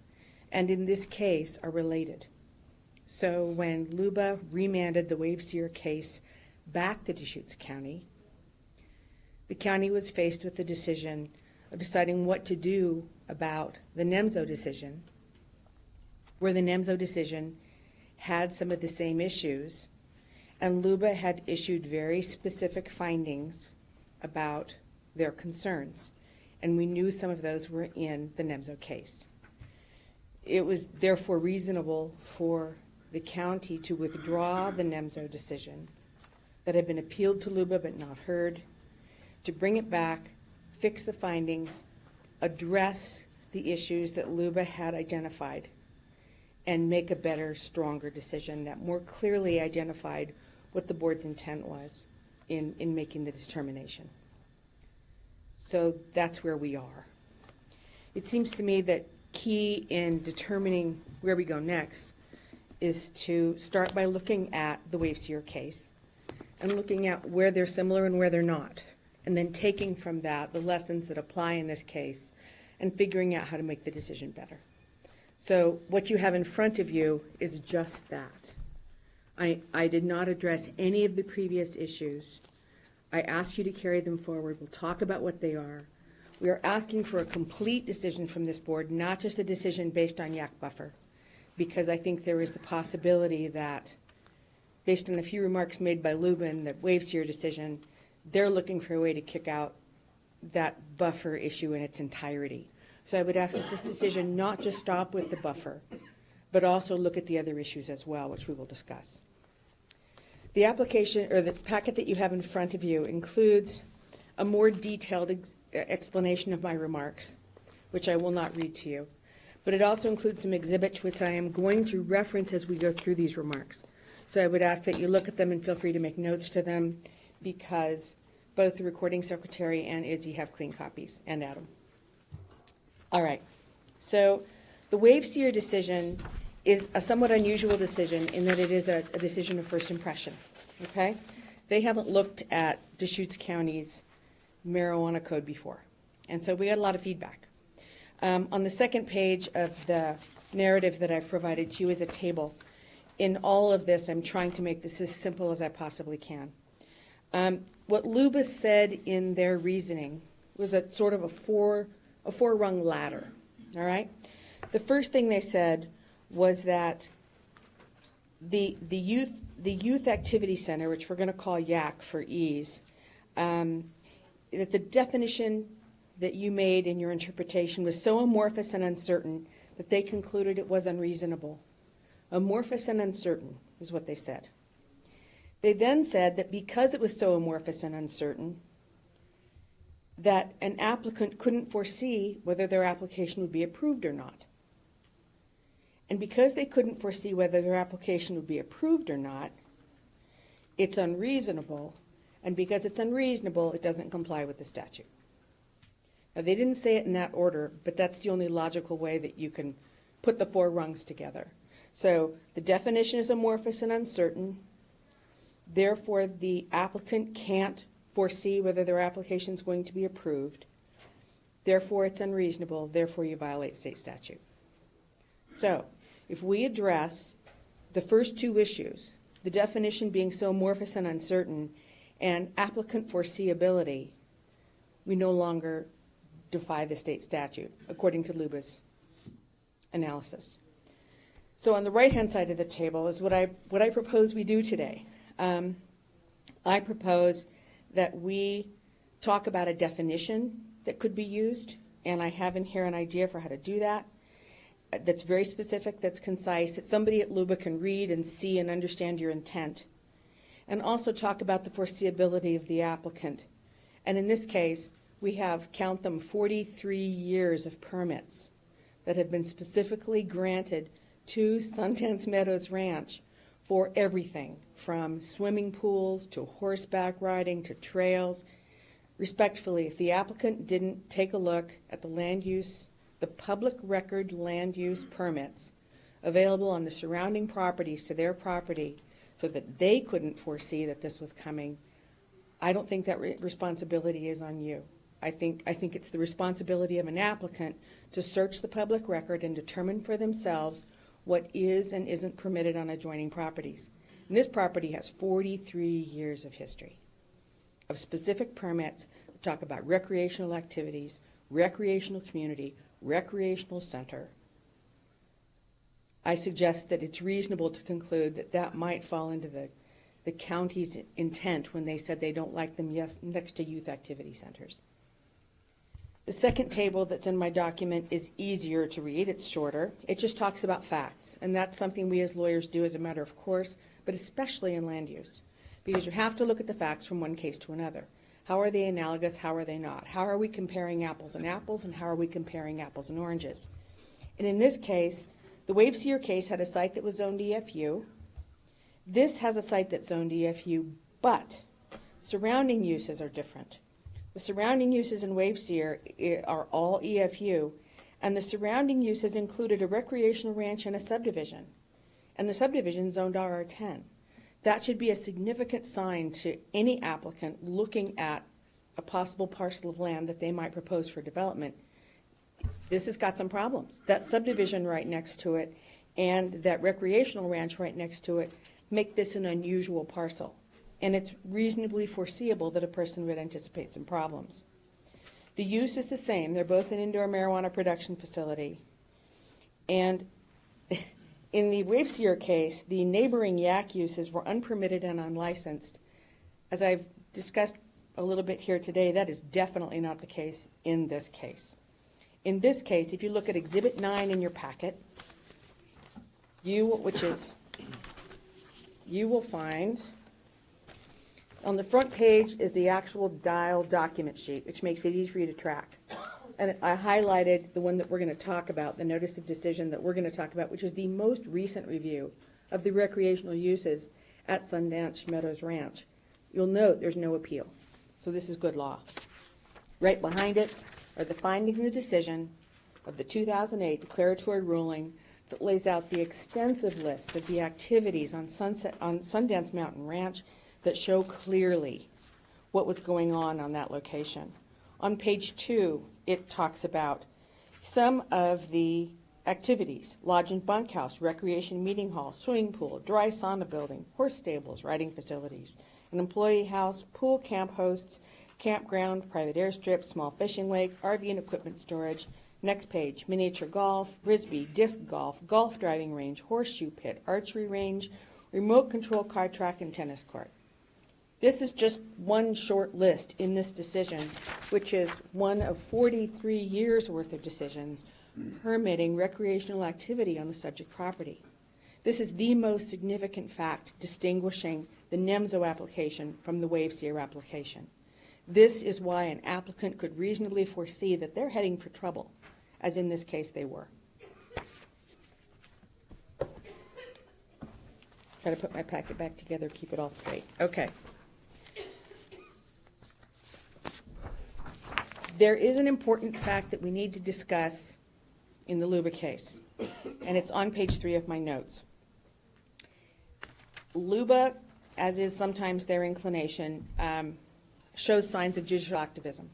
and in this case, are related. So when LUBA remanded the Wave-Seer case back to Deschutes County, the county was faced with the decision of deciding what to do about the NEMZO decision, where the NEMZO decision had some of the same issues, and LUBA had issued very specific findings about their concerns, and we knew some of those were in the NEMZO case. It was therefore reasonable for the county to withdraw the NEMZO decision that had been appealed to LUBA but not heard, to bring it back, fix the findings, address the issues that LUBA had identified, and make a better, stronger decision that more clearly identified what the board's intent was in making the determination. So that's where we are. It seems to me that key in determining where we go next is to start by looking at the Waveseer case and looking at where they're similar and where they're not, and then taking from that the lessons that apply in this case and figuring out how to make the decision better. So what you have in front of you is just that. I did not address any of the previous issues. I asked you to carry them forward. We'll talk about what they are. We are asking for a complete decision from this board, not just a decision based on yak buffer, because I think there is the possibility that, based on a few remarks made by Lubin, the Waveseer decision, they're looking for a way to kick out that buffer issue in its entirety. So I would ask that this decision not just stop with the buffer, but also look at the other issues as well, which we will discuss. The application, or the packet that you have in front of you, includes a more detailed explanation of my remarks, which I will not read to you. But it also includes some exhibits which I am going to reference as we go through these remarks. So I would ask that you look at them and feel free to make notes to them, because both the recording secretary and Izzy have clean copies, and Adam. All right. So the Waveseer decision is a somewhat unusual decision in that it is a decision of first impression, okay? They haven't looked at Deschutes County's marijuana code before, and so we got a lot of feedback. On the second page of the narrative that I've provided to you is a table. In all of this, I'm trying to make this as simple as I possibly can. What LUBA said in their reasoning was a sort of a four-rung ladder, all right? The first thing they said was that the youth activity center, which we're going to call YAC for ease, that the definition that you made in your interpretation was so amorphous and uncertain that they concluded it was unreasonable. Amorphous and uncertain is what they said. They then said that because it was so amorphous and uncertain, that an applicant couldn't foresee whether their application would be approved or not. And because they couldn't foresee whether their application would be approved or not, it's unreasonable, and because it's unreasonable, it doesn't comply with the statute. Now, they didn't say it in that order, but that's the only logical way that you can put the four rungs together. So the definition is amorphous and uncertain, therefore the applicant can't foresee whether their application is going to be approved, therefore it's unreasonable, therefore you violate state statute. So if we address the first two issues, the definition being so amorphous and uncertain, and applicant foreseeability, we no longer defy the state statute, according to LUBA's analysis. So on the right-hand side of the table is what I propose we do today. I propose that we talk about a definition that could be used, and I have in here an idea for how to do that. That's very specific, that's concise, that somebody at LUBA can read and see and understand your intent. And also talk about the foreseeability of the applicant. And in this case, we have, count them, 43 years of permits that have been specifically granted to Sundance Meadows Ranch for everything from swimming pools to horseback riding to trails. Respectfully, if the applicant didn't take a look at the land use, the public record land use permits available on the surrounding properties to their property so that they couldn't foresee that this was coming, I don't think that responsibility is on you. I think it's the responsibility of an applicant to search the public record and determine for themselves what is and isn't permitted on adjoining properties. And this property has 43 years of history. of specific permits that talk about recreational activities, recreational community, recreational center, I suggest that it's reasonable to conclude that that might fall into the county's intent when they said they don't like them next to youth activity centers. The second table that's in my document is easier to read. It's shorter. It just talks about facts, and that's something we as lawyers do as a matter of course, but especially in land use, because you have to look at the facts from one case to another. How are they analogous? How are they not? How are we comparing apples and apples, and how are we comparing apples and oranges? And in this case, the Waveseer case had a site that was zoned EFU. This has a site that's zoned EFU, but surrounding uses are different. The surrounding uses in Waveseer are all EFU, and the surrounding uses included a recreational ranch and a subdivision, and the subdivision zoned RR10. That should be a significant sign to any applicant looking at a possible parcel of land that they might propose for development. This has got some problems. That subdivision right next to it and that recreational ranch right next to it make this an unusual parcel. And it's reasonably foreseeable that a person would anticipate some problems. The use is the same. They're both an indoor marijuana production facility. And in the Waveseer case, the neighboring yak uses were unpermitted and unlicensed. As I've discussed a little bit here today, that is definitely not the case in this case. In this case, if you look at Exhibit 9 in your packet, you will find on the front page is the actual dial document sheet, which makes it easy for you to track. And I highlighted the one that we're going to talk about, the notice of decision that we're going to talk about, which is the most recent review of the recreational uses at Sundance Meadows Ranch. You'll note there's no appeal. So this is good law. Right behind it are the findings and the decision of the 2008 declaratory ruling that lays out the extensive list of the activities on Sundance Mountain Ranch that show clearly what was going on that location. On page 2, it talks about some of the activities: lodge and bunkhouse, recreation meeting hall, swimming pool, dry sauna building, horse stables, riding facilities, an employee house, pool camp hosts, campground, private airstrip, small fishing lake, RV and equipment storage. Next page: miniature golf, frisbee, disc golf, golf driving range, horseshoe pit, archery range, remote control car track, and tennis court. This is just one short list in this decision, which is one of 43 years' worth of decisions permitting recreational activity on the subject property. This is the most significant fact distinguishing the NEMZO application from the Waveseer application. This is why an applicant could reasonably foresee that they're heading for trouble, as in this case they were. Try to put my packet back together, keep it all straight. Okay. There is an important fact that we need to discuss in the Luba case, and it's on page 3 of my notes. Luba, as is sometimes their inclination, shows signs of judicial activism.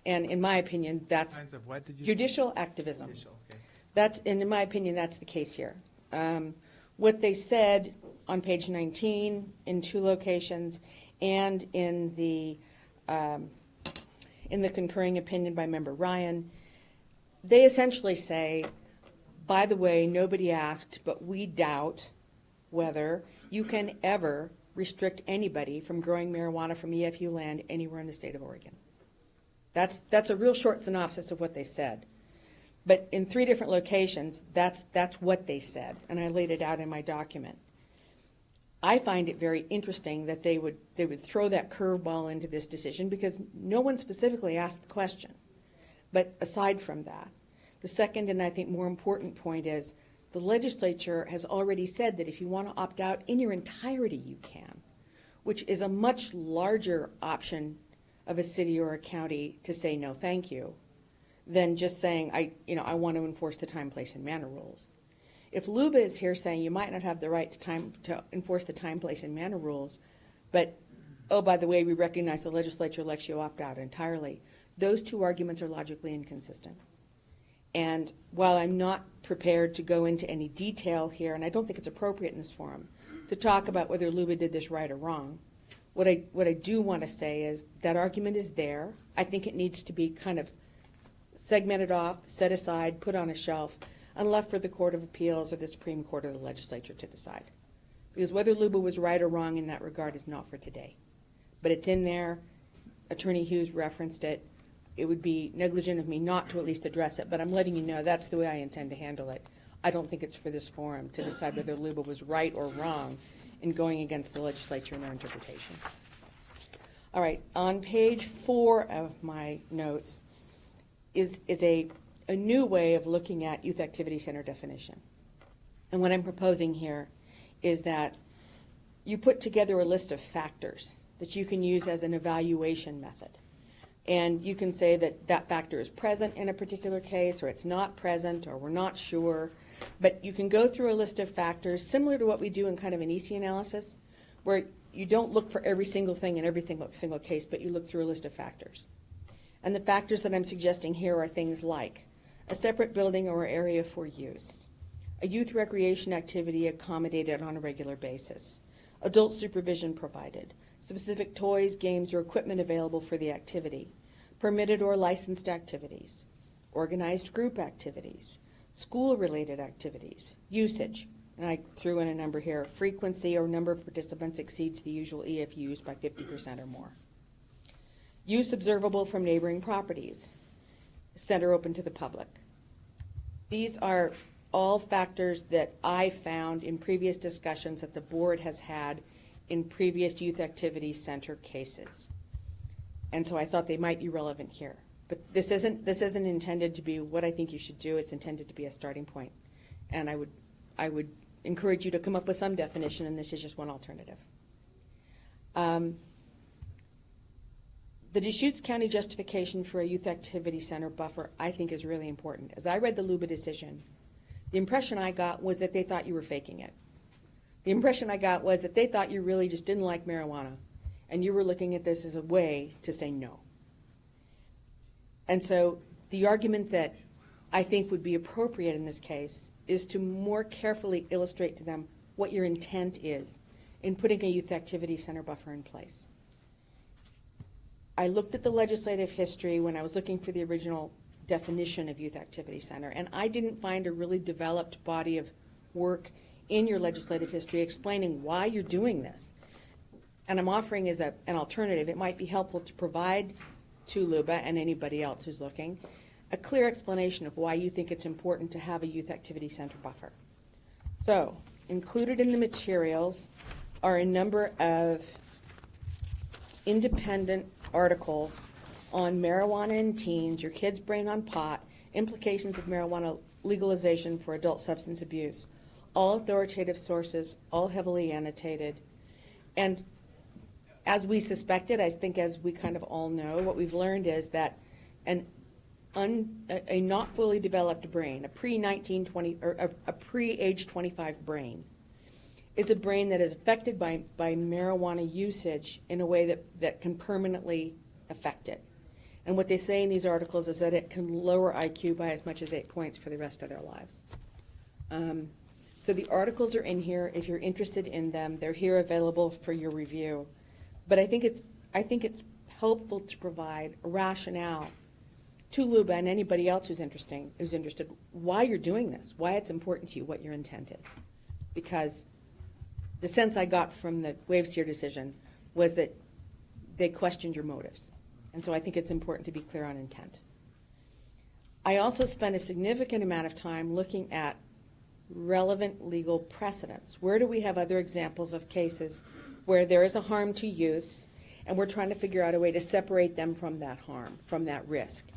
And in my opinion, that's Signs of what did you say? judicial activism. Judicial, okay. And in my opinion, that's the case here. What they said on page 19 in 2 locations and in the concurring opinion by Member Ryan, they essentially say, by the way, nobody asked, but we doubt whether you can ever restrict anybody from growing marijuana from EFU land anywhere in the state of Oregon. That's a real short synopsis of what they said. But in 3 different locations, that's what they said, and I laid it out in my document. I find it very interesting that they would throw that curveball into this decision because no one specifically asked the question. But aside from that, the second and I think more important point is the legislature has already said that if you want to opt out in your entirety, you can, which is a much larger option of a city or a county to say no thank you than just saying I want to enforce the time, place, and manner rules. If Luba is here saying you might not have the right to enforce the time, place, and manner rules, but, oh, by the way, we recognize the legislature lets you opt out entirely, those 2 arguments are logically inconsistent. And while I'm not prepared to go into any detail here, and I don't think it's appropriate in this forum, to talk about whether Luba did this right or wrong, What I do want to say is that argument is there. I think it needs to be kind of segmented off, set aside, put on a shelf, and left for the Court of Appeals or the Supreme Court or the legislature to decide. Because whether Luba was right or wrong in that regard is not for today. But it's in there. Attorney Hughes referenced it. It would be negligent of me not to at least address it, but I'm letting you know that's the way I intend to handle it. I don't think it's for this forum to decide whether Luba was right or wrong in going against the legislature in their interpretation. All right, on page 4 of my notes is a new way of looking at youth activity center definition. And what I'm proposing here is that you put together a list of factors that you can use as an evaluation method. And you can say that that factor is present in a particular case, or it's not present, or we're not sure. But you can go through a list of factors, similar to what we do in kind of an EC analysis, where you don't look for every single thing in every single case, but you look through a list of factors. And the factors that I'm suggesting here are things like a separate building or area for use, a youth recreation activity accommodated on a regular basis, adult supervision provided, specific toys, games, or equipment available for the activity, permitted or licensed activities, organized group activities, school-related activities, usage, and I threw in a number here, frequency or number of participants exceeds the usual EFUs by 50% or more. Use observable from neighboring properties, center open to the public. These are all factors that I found in previous discussions that the board has had in previous youth activity center cases. And so I thought they might be relevant here. But this isn't intended to be what I think you should do. It's intended to be a starting point. And I would encourage you to come up with some definition, and this is just one alternative. The Deschutes County justification for a youth activity center buffer, I think, is really important. As I read the Luba decision, the impression I got was that they thought you were faking it. The impression I got was that they thought you really just didn't like marijuana, and you were looking at this as a way to say no. And so the argument that I think would be appropriate in this case is to more carefully illustrate to them what your intent is in putting a youth activity center buffer in place. I looked at the legislative history when I was looking for the original definition of youth activity center, and I didn't find a really developed body of work in your legislative history explaining why you're doing this. And I'm offering as an alternative, it might be helpful to provide to Luba and anybody else who's looking a clear explanation of why you think it's important to have a youth activity center buffer. So, included in the materials are a number of independent articles on marijuana in teens, your kid's brain on pot, implications of marijuana legalization for adult substance abuse. All authoritative sources, all heavily annotated. And as we suspected, I think as we kind of all know, what we've learned is that a not fully developed brain, a pre-1920 or a pre-age 25 brain, is a brain that is affected by marijuana usage in a way that can permanently affect it. And what they say in these articles is that it can lower IQ by as much as 8 points for the rest of their lives. So the articles are in here. If you're interested in them, they're here available for your review. But I think it's helpful to provide a rationale to Luba and anybody else who's interested, why you're doing this, why it's important to you, what your intent is. Because the sense I got from the Waveseer decision was that they questioned your motives. And so I think it's important to be clear on intent. I also spent a significant amount of time looking at relevant legal precedents. Where do we have other examples of cases where there is a harm to youth and we're trying to figure out a way to separate them from that harm, from that risk?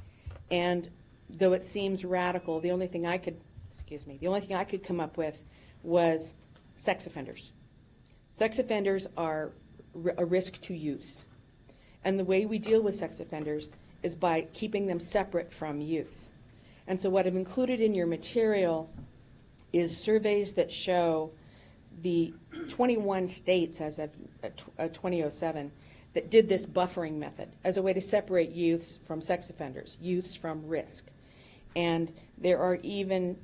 And though it seems radical, the only thing I could come up with was sex offenders. Sex offenders are a risk to youth. And the way we deal with sex offenders is by keeping them separate from youth. And so what I've included in your material is surveys that show the 21 states as of 2007 that did this buffering method as a way to separate youths from sex offenders, youths from risk. And there are even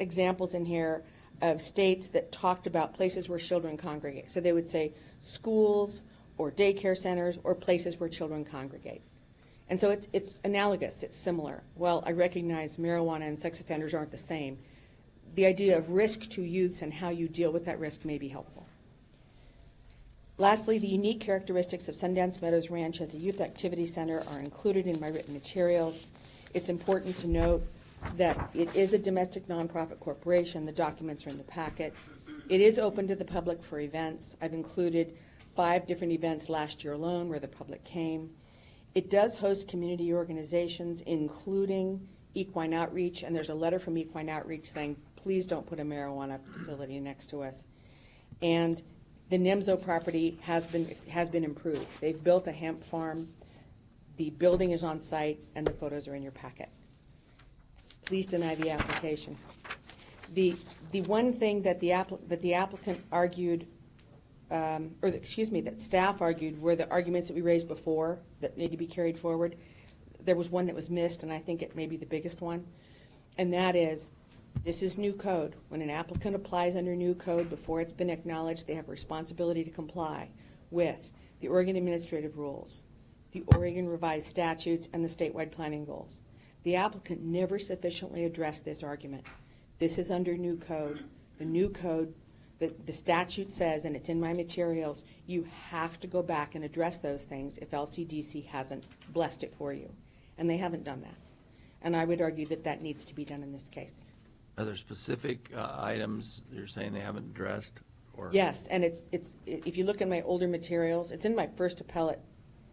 examples in here of states that talked about places where children congregate. So they would say schools or daycare centers or places where children congregate. And so it's analogous, it's similar. While I recognize marijuana and sex offenders aren't the same, the idea of risk to youths and how you deal with that risk may be helpful. Lastly, the unique characteristics of Sundance Meadows Ranch as a youth activity center are included in my written materials. It's important to note that it is a domestic nonprofit corporation. The documents are in the packet. It is open to the public for events. I've included 5 different events last year alone where the public came. It does host community organizations, including Equine Outreach, and there's a letter from Equine Outreach saying, please don't put a marijuana facility next to us. And the NIMSO property has been improved. They've built a hemp farm. The building is on site, and the photos are in your packet. Please deny the application. The one thing that the applicant argued, that staff argued, were the arguments that we raised before that need to be carried forward. There was one that was missed, and I think it may be the biggest one, and that is, this is new code. When an applicant applies under new code, before it's been acknowledged, they have a responsibility to comply with the Oregon Administrative Rules, the Oregon Revised Statutes, and the statewide planning goals. The applicant never sufficiently addressed this argument. This is under new code. The new code, the statute says, and it's in my materials, you have to go back and address those things if LCDC hasn't blessed it for you. And they haven't done that. And I would argue that that needs to be done in this case. Are there specific items you're saying they haven't addressed? Or Yes, and it's if you look in my older materials, it's in my first appellate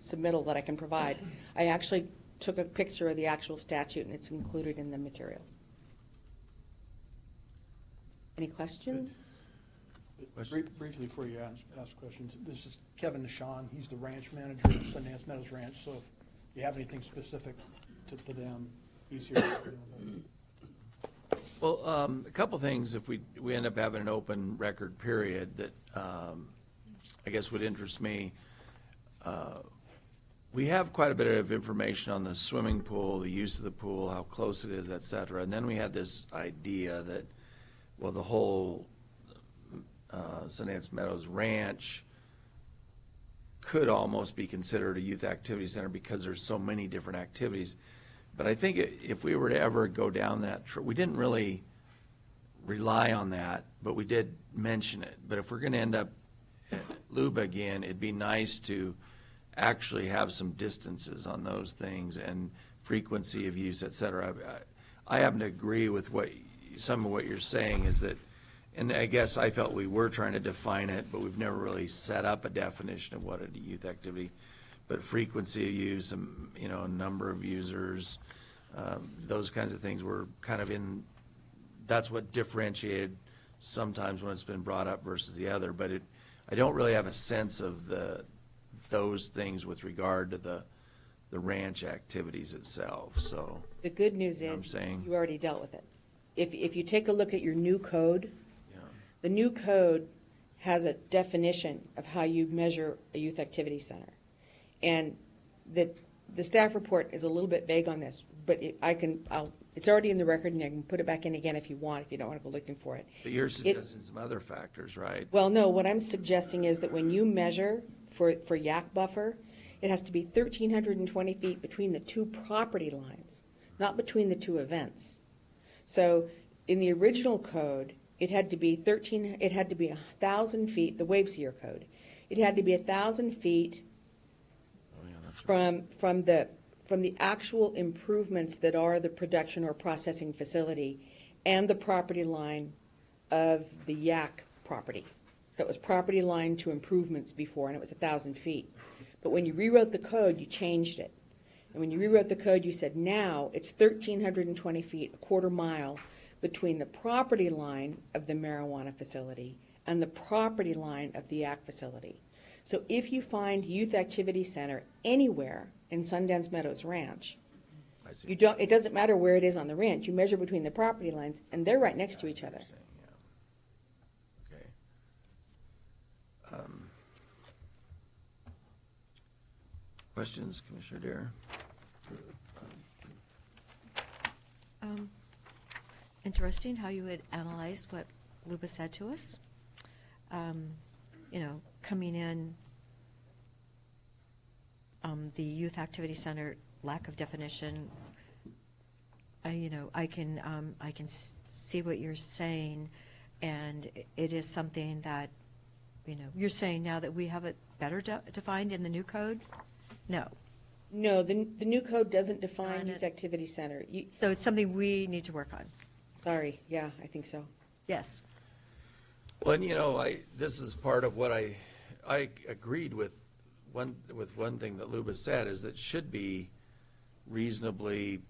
submittal that I can provide. I actually took a picture of the actual statute, and it's included in the materials. Any questions? Briefly before you ask questions, this is Kevin Nishan. He's the ranch manager at Sundance Meadows Ranch, so if you have anything specific to them, he's here. Well, a couple things, if we end up having an open record period that I guess would interest me. We have quite a bit of information on the swimming pool, the use of the pool, how close it is, et cetera. And then we had this idea that, well, the whole Sundance Meadows Ranch could almost be considered a youth activity center because there's so many different activities. But I think if we were to ever go down that, we didn't really rely on that, but we did mention it. But if we're going to end up at Luba again, it'd be nice to actually have some distances on those things and frequency of use, et cetera. I happen to agree with some of what you're saying is that, and I guess I felt we were trying to define it, but we've never really set up a definition of what a youth activity. But frequency of use, number of users, those kinds of things were kind of that's what differentiated sometimes when it's been brought up versus the other. But I don't really have a sense of those things with regard to the ranch activities itself, so. The good news is you already dealt with it. If you take a look at your new code, the new code has a definition of how you measure a youth activity center. And the staff report is a little bit vague on this, but it's already in the record, and I can put it back in again if you want, if you don't want to go looking for it. But you're suggesting some other factors, right? Well, no, what I'm suggesting is that when you measure for yak buffer, it has to be 1,320 feet between the 2 property lines, not between the 2 events. So in the original code, it had to be 1,000 feet, the wave seer code. It had to be 1,000 feet from the actual improvements that are the production or processing facility and the property line of the yak property. So it was property line to improvements before, and it was 1,000 feet. But when you rewrote the code, you changed it. And when you rewrote the code, you said now it's 1,320 feet, a quarter mile, between the property line of the marijuana facility and the property line of the yak facility. So if you find youth activity center anywhere in Sundance Meadows Ranch, it doesn't matter where it is on the ranch. You measure between the property lines, and they're right next to each other. Okay. Questions, Commissioner Dare? Interesting how you had analyzed what Luba said to us. Coming in the youth activity center lack of definition, I can see what you're saying, and it is something that, you're saying now that we have it better defined in the new code? No. No, the new code doesn't define Define youth it. activity center. So it's something we need to work on? Sorry, yeah, I think so. Yes. Well, and this is part of what I agreed with one thing that Luba said, is that it should be reasonably,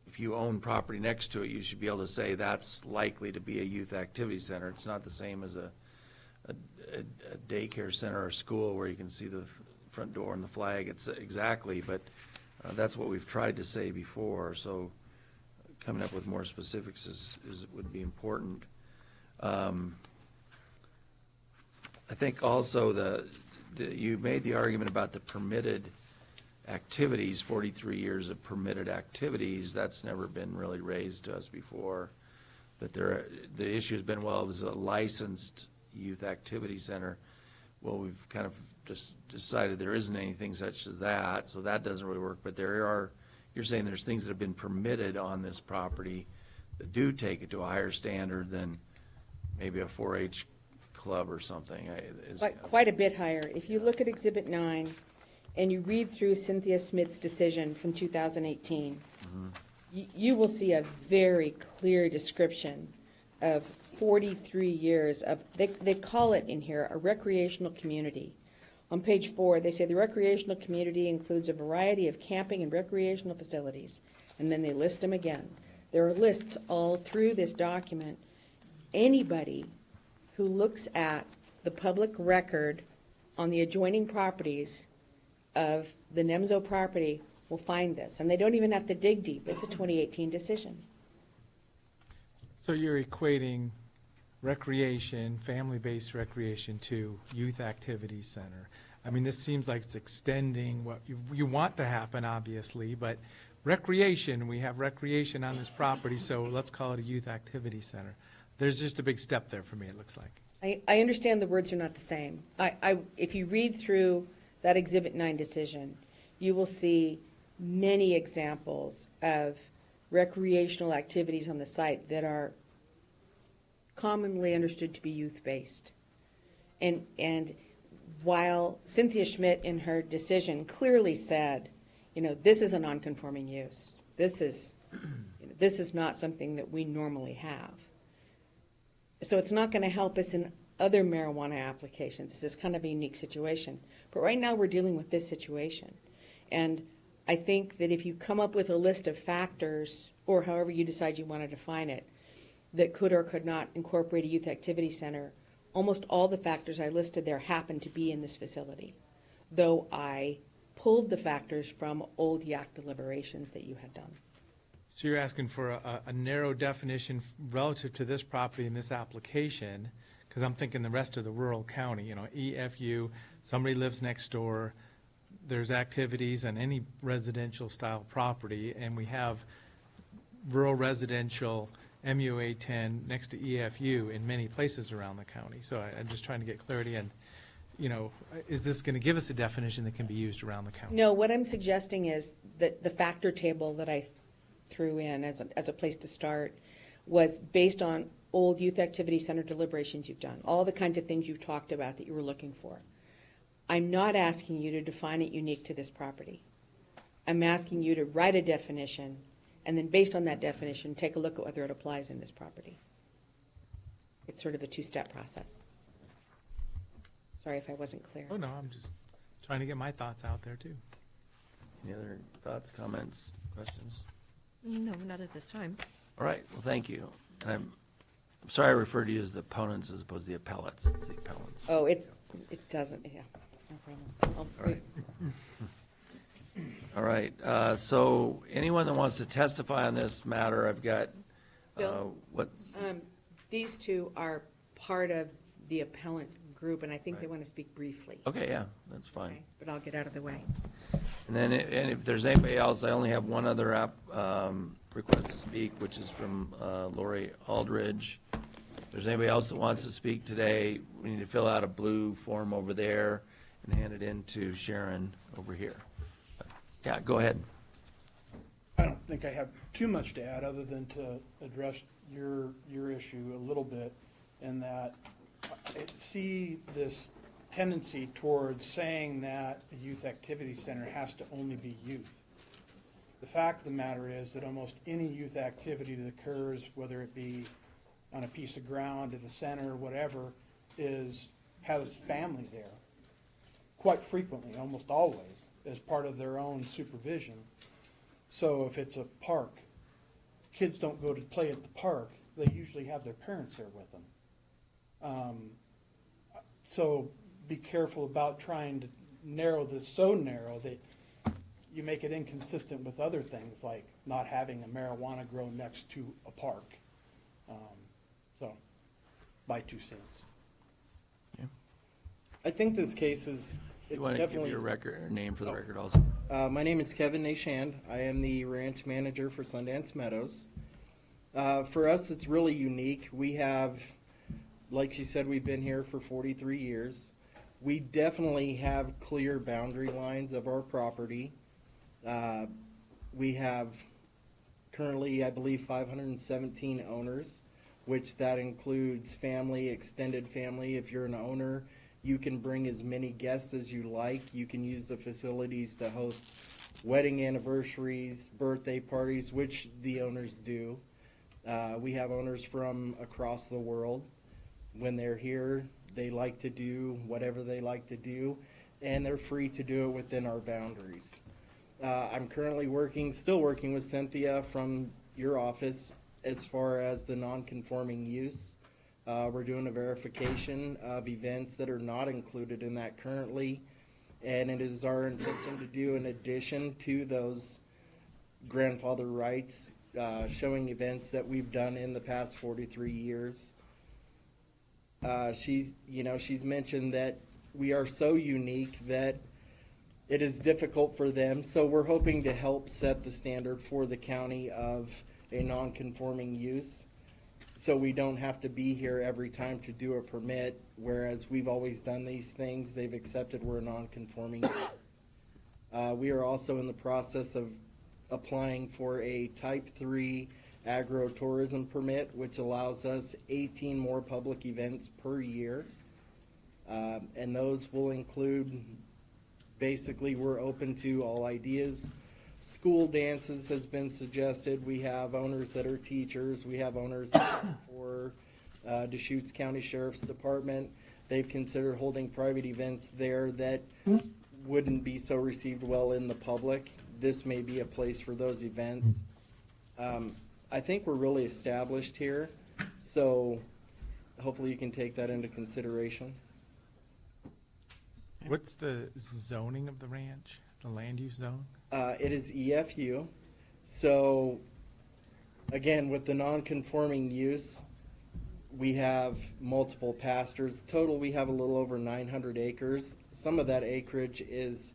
if you own property next to it, you should be able to say that's likely to be a youth activity center. It's not the same as a daycare center or school where you can see the front door and the flag. It's exactly, but that's what we've tried to say before. So coming up with more specifics would be important. I think also you made the argument about the permitted activities, 43 years of permitted activities. That's never been really raised to us before. But the issue has been, well, there's a licensed youth activity center. Well, we've kind of just decided there isn't anything such as that, so that doesn't really work. But you're saying there's things that have been permitted on this property that do take it to a higher standard than maybe a 4-H club or something. Quite a bit higher. If you look at Exhibit 9 and you read through Cynthia Smith's decision from 2018, you will see a very clear description of 43 years of, they call it in here, a recreational community. On page 4, they say the recreational community includes a variety of camping and recreational facilities, and then they list them again. There are lists all through this document. Anybody who looks at the public record on the adjoining properties of the NEMZO property will find this, and they don't even have to dig deep. It's a 2018 decision. So you're equating recreation, family-based recreation to youth activity center. I mean, this seems like it's extending what you want to happen, obviously, but recreation, we have recreation on this property, so let's call it a youth activity center. There's just a big step there for me, it looks like. I understand the words are not the same. If you read through that Exhibit 9 decision, you will see many examples of recreational activities on the site that are commonly understood to be youth-based. And while Cynthia Schmidt in her decision clearly said, this is a non-conforming use. This is not something that we normally have. So it's not going to help us in other marijuana applications. This is kind of a unique situation. But right now we're dealing with this situation. And I think that if you come up with a list of factors, or however you decide you want to define it, that could or could not incorporate a youth activity center, almost all the factors I listed there happen to be in this facility, though I pulled the factors from old YAC deliberations that you had done. So you're asking for a narrow definition relative to this property in this application, because I'm thinking the rest of the rural county, EFU, somebody lives next door, there's activities on any residential style property, and we have rural residential MUA 10 next to EFU in many places around the county. So I'm just trying to get clarity on, is this going to give us a definition that can be used around the county? No, what I'm suggesting is that the factor table that I threw in as a place to start was based on old youth activity center deliberations you've done, all the kinds of things you've talked about that you were looking for. I'm not asking you to define it unique to this property. I'm asking you to write a definition, and then based on that definition, take a look at whether it applies in this property. It's sort of a two-step process. Sorry if I wasn't clear. Oh, no, I'm just trying to get my thoughts out there, too. Any other thoughts, comments, questions? No, not at this time. All right, well, thank you. And I'm sorry I referred to you as the opponents as opposed to the appellates. It's the appellants. Oh, it doesn't, yeah, no problem. All right. All right, so anyone that wants to testify on this matter, I've got, Bill? what, These two are part of the appellant group, and I think they want to speak briefly. okay, yeah, that's fine. Okay, but I'll get out of the way. And then, and if there's anybody else, I only have one other request to speak, which is from Lori Aldridge. If there's anybody else that wants to speak today, we need to fill out a blue form over there, and hand it in to Sharon over here. Yeah, go ahead. I don't think I have too much to add, other than to address your issue a little bit, in that I see this tendency towards saying that a youth activity center has to only be youth. The fact of the matter is that almost any youth activity that occurs, whether it be on a piece of ground, at a center, or whatever, has family there, quite frequently, almost always, as part of their own supervision. So if it's a park, kids don't go to play at the park, they usually have their parents there with them. So be careful about trying to narrow this so narrow that you make it inconsistent with other things, like not having a marijuana grow next to a park. So, my 2 cents. I think this case is, You it's want to give definitely. your record, or name for the record also? My name is Kevin Deschutes. I am the ranch manager for Sundance Meadows. For us, it's really unique. We have, like she said, we've been here for 43 years. We definitely have clear boundary lines of our property. We have currently, I believe, 517 owners, which that includes family, extended family. If you're an owner, you can bring as many guests as you like. You can use the facilities to host wedding anniversaries, birthday parties, which the owners do. We have owners from across the world. When they're here, they like to do whatever they like to do, and they're free to do it within our boundaries. I'm currently still working with Cynthia from your office as far as the non-conforming use. We're doing a verification of events that are not included in that currently, and it is our intention to do an addition to those grandfather rights, showing events that we've done in the past 43 years. She's mentioned that we are so unique that it is difficult for them, so we're hoping to help set the standard for the county of a non-conforming use, so we don't have to be here every time to do a permit, whereas we've always done these things. They've accepted we're a non-conforming use. We are also in the process of applying for a Type 3 agro-tourism permit, which allows us 18 more public events per year. And those will include, basically, we're open to all ideas. School dances has been suggested. We have owners that are teachers. We have owners for Deschutes County Sheriff's Department. They've considered holding private events there that wouldn't be so received well in the public. This may be a place for those events. I think we're really established here, so hopefully you can take that into consideration. What's the zoning of the ranch, the land use zone? It is EFU. So, again, with the non-conforming use, we have multiple pastures. Total, we have a little over 900 acres. Some of that acreage is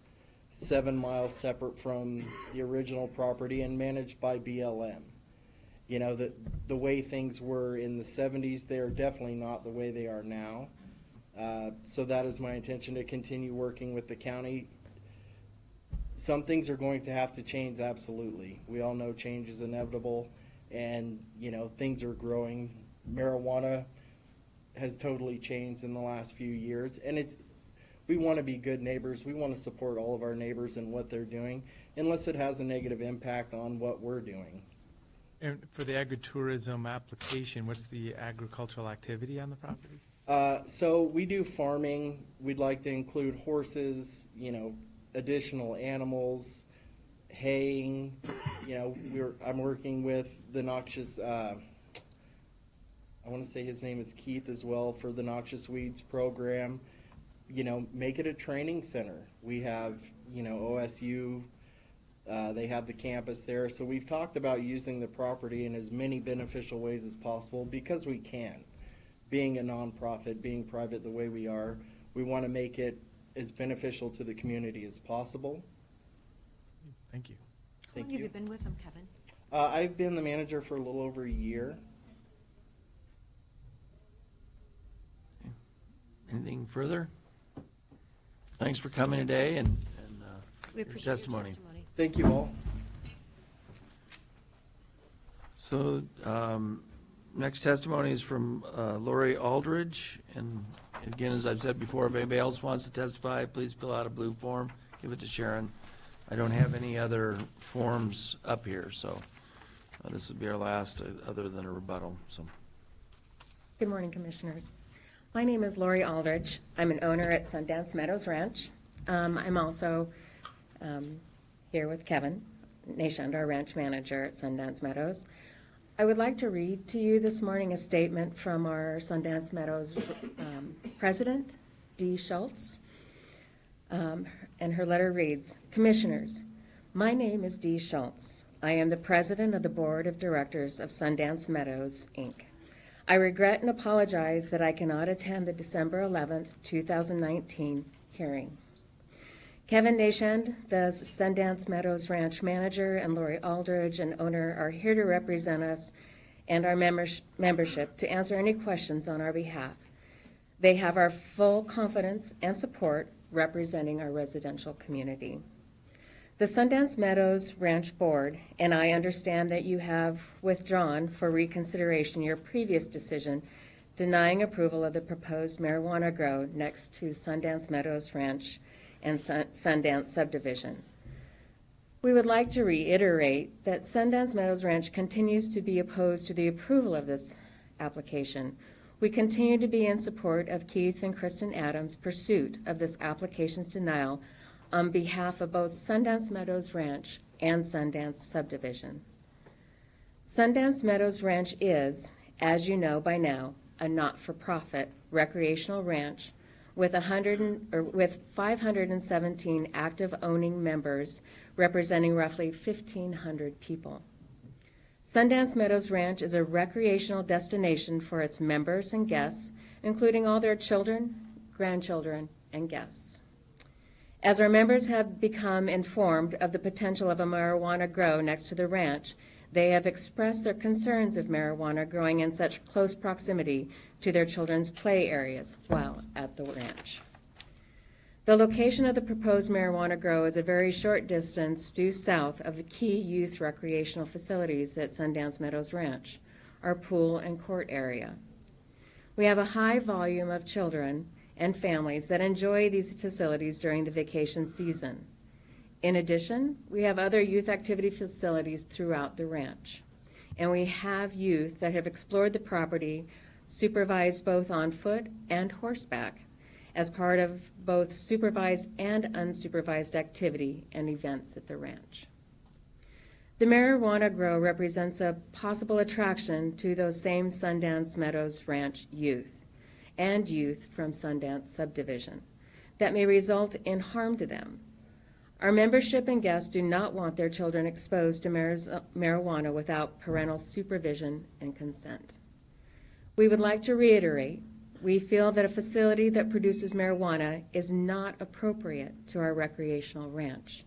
7 miles separate from the original property and managed by BLM. You know, the way things were in the 70s, they are definitely not the way they are now. So that is my intention, to continue working with the county. Some things are going to have to change, absolutely. We all know change is inevitable, and, you know, things are growing. Marijuana has totally changed in the last few years, and we want to be good neighbors. We want to support all of our neighbors in what they're doing, unless it has a negative impact on what we're doing. And for the agritourism application, what's the agricultural activity on the property? So we do farming. We'd like to include horses, you know, additional animals, haying. You know, I'm working with the noxious, I want to say his name is Keith as well, for the noxious weeds program. You know, make it a training center. We have, you know, OSU, they have the campus there. So we've talked about using the property in as many beneficial ways as possible, because we can. Being a nonprofit, being private the way we are, we want to make it as beneficial to the community as possible. Thank you. How long have you been with them, Kevin? I've been the manager for a little over a year. Anything further? Thanks for coming today and We your appreciate your testimony. testimony. Thank you all. So, next testimony is from Lori Aldridge, and again, as I've said before, if anybody else wants to testify, please fill out a blue form, give it to Sharon. I don't have any other forms up here, so this will be our last, other than a rebuttal, so. Good morning, Commissioners. My name is Lori Aldridge. I'm an owner at Sundance Meadows Ranch. I'm also here with Kevin Deschutes, our ranch manager at Sundance Meadows. I would like to read to you this morning a statement from our Sundance Meadows president, Deschutes. And her letter reads, Commissioners, my name is Deschutes. I am the president of the board of directors of Sundance Meadows, Inc. I regret and apologize that I cannot attend the December 11th, 2019 hearing. Kevin Deschutes, the Sundance Meadows Ranch manager, and Lori Aldridge, an owner, are here to represent us and our membership to answer any questions on our behalf. They have our full confidence and support representing our residential community. The Sundance Meadows Ranch Board and I understand that you have withdrawn for reconsideration your previous decision denying approval of the proposed marijuana grow next to Sundance Meadows Ranch and Sundance subdivision. We would like to reiterate that Sundance Meadows Ranch continues to be opposed to the approval of this application. We continue to be in support of Keith and Kristen Adams' pursuit of this application's denial on behalf of both Sundance Meadows Ranch and Sundance subdivision. Sundance Meadows Ranch is, as you know by now, a not-for-profit recreational ranch with 517 active owning members representing roughly 1,500 people. Sundance Meadows Ranch is a recreational destination for its members and guests, including all their children, grandchildren, and guests. As our members have become informed of the potential of a marijuana grow next to the ranch, they have expressed their concerns of marijuana growing in such close proximity to their children's play areas while at the ranch. The location of the proposed marijuana grow is a very short distance due south of the key youth recreational facilities at Sundance Meadows Ranch, our pool and court area. We have a high volume of children and families that enjoy these facilities during the vacation season. In addition, we have other youth activity facilities throughout the ranch. And we have youth that have explored the property, supervised both on foot and horseback, as part of both supervised and unsupervised activity and events at the ranch. The marijuana grow represents a possible attraction to those same Sundance Meadows Ranch youth and youth from Sundance subdivision that may result in harm to them. Our membership and guests do not want their children exposed to marijuana without parental supervision and consent. We would like to reiterate, we feel that a facility that produces marijuana is not appropriate to our recreational ranch.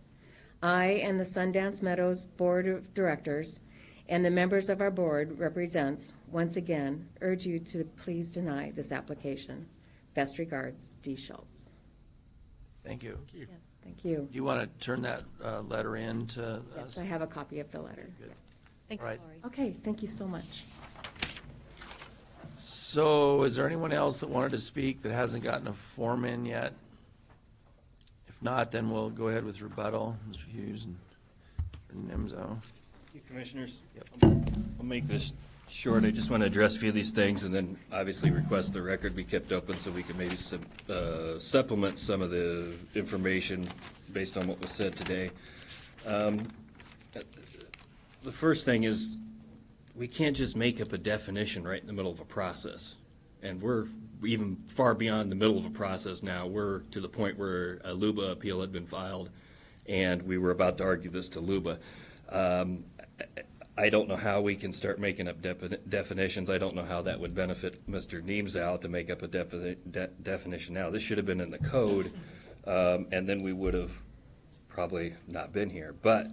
I and the Sundance Meadows Board of Directors and the members of our board represents, once again, urge you to please deny this application. Best regards, Deschutes. Thank you. Yes, thank you. Do you want to turn that letter in to Yes, us? I have a copy of the letter. Good. Yes. Thanks, Right. Lori. Okay, thank you so much. So is there anyone else that wanted to speak that hasn't gotten a form in yet? If not, then we'll go ahead with rebuttal, Mr. Hughes and Nimzo. Thank you, Commissioners. Yep. I'll make this short. I just want to address a few of these things and then obviously request the record be kept open so we can maybe supplement some of the information based on what was said today. The first thing is we can't just make up a definition right in the middle of a process. And we're even far beyond the middle of a process now. We're to the point where a LUBA appeal had been filed and we were about to argue this to LUBA. I don't know how we can start making up definitions. I don't know how that would benefit Mr. Neemsau to make up a definition now. This should have been in the code, and then we would have probably not been here. But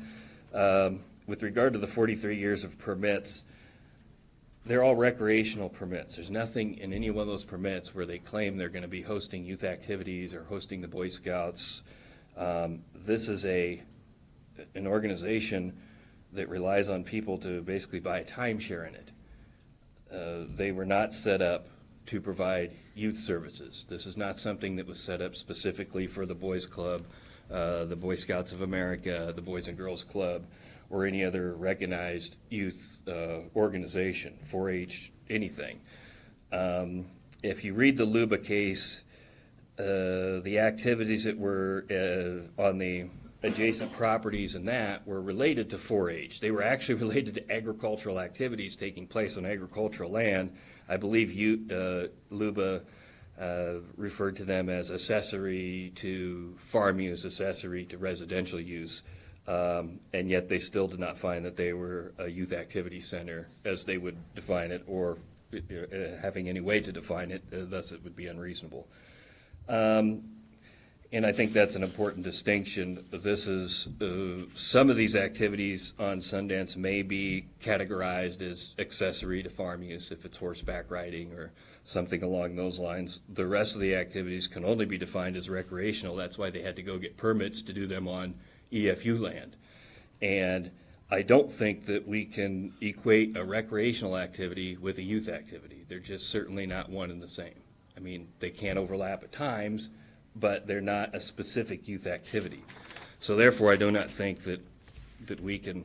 with regard to the 43 years of permits, they're all recreational permits. There's nothing in any one of those permits where they claim they're going to be hosting youth activities or hosting the Boy Scouts. This is an organization that relies on people to basically buy a timeshare in it. They were not set up to provide youth services. This is not something that was set up specifically for the Boys Club, the Boy Scouts of America, the Boys and Girls Club, or any other recognized youth organization, 4-H, anything. If you read the Luba case, the activities that were on the adjacent properties and that were related to 4-H. They were actually related to agricultural activities taking place on agricultural land. I believe Luba referred to them as accessory to farm use, accessory to residential use. And yet they still did not find that they were a youth activity center as they would define it, or having any way to define it, thus it would be unreasonable. And I think that's an important distinction. This is, some of these activities on Sundance may be categorized as accessory to farm use if it's horseback riding or something along those lines. The rest of the activities can only be defined as recreational. That's why they had to go get permits to do them on EFU land. And I don't think that we can equate a recreational activity with a youth activity. They're just certainly not one and the same. I mean, they can overlap at times, but they're not a specific youth activity. So therefore, I do not think that we can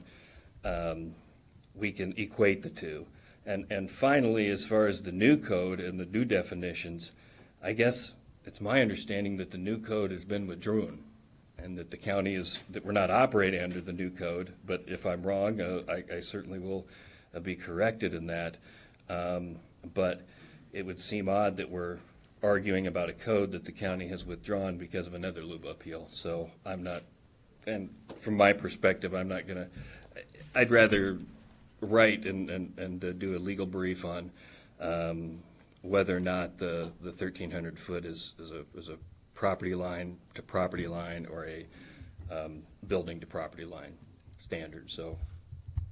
equate the two. And finally, as far as the new code and the new definitions, I guess it's my understanding that the new code has been withdrawn, and that the county that we're not operating under the new code. But if I'm wrong, I certainly will be corrected in that. But it would seem odd that we're arguing about a code that the county has withdrawn because of another LUBA appeal. So I'm not, and from my perspective, I'm not gonna, I'd rather write and do a legal brief on whether or not the 1,300 foot is a property line to property line or a building to property line standard. So,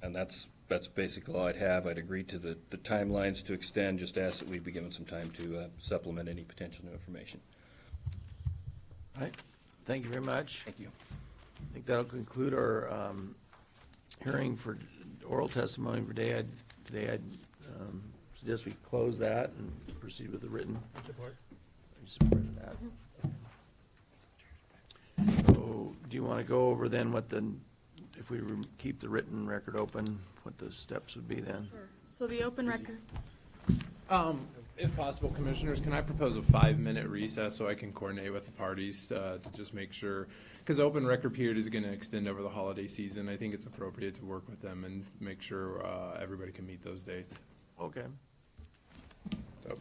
and that's basically all I'd have. I'd agree to the timelines to extend, just ask that we be given some time to supplement any potential new information. All right, thank you very much. Thank you. I think that'll conclude our hearing for oral testimony for today. I'd suggest we close that and proceed with the written. Support. You supported that. So, do you want to go over then what if we keep the written record open, what the steps would be then? So the open record, If possible, Commissioners, can I propose a 5-minute recess so I can coordinate with the parties to just make sure, because open record period is going to extend over the holiday season. I think it's appropriate to work with them and make sure everybody can meet those dates. Okay. So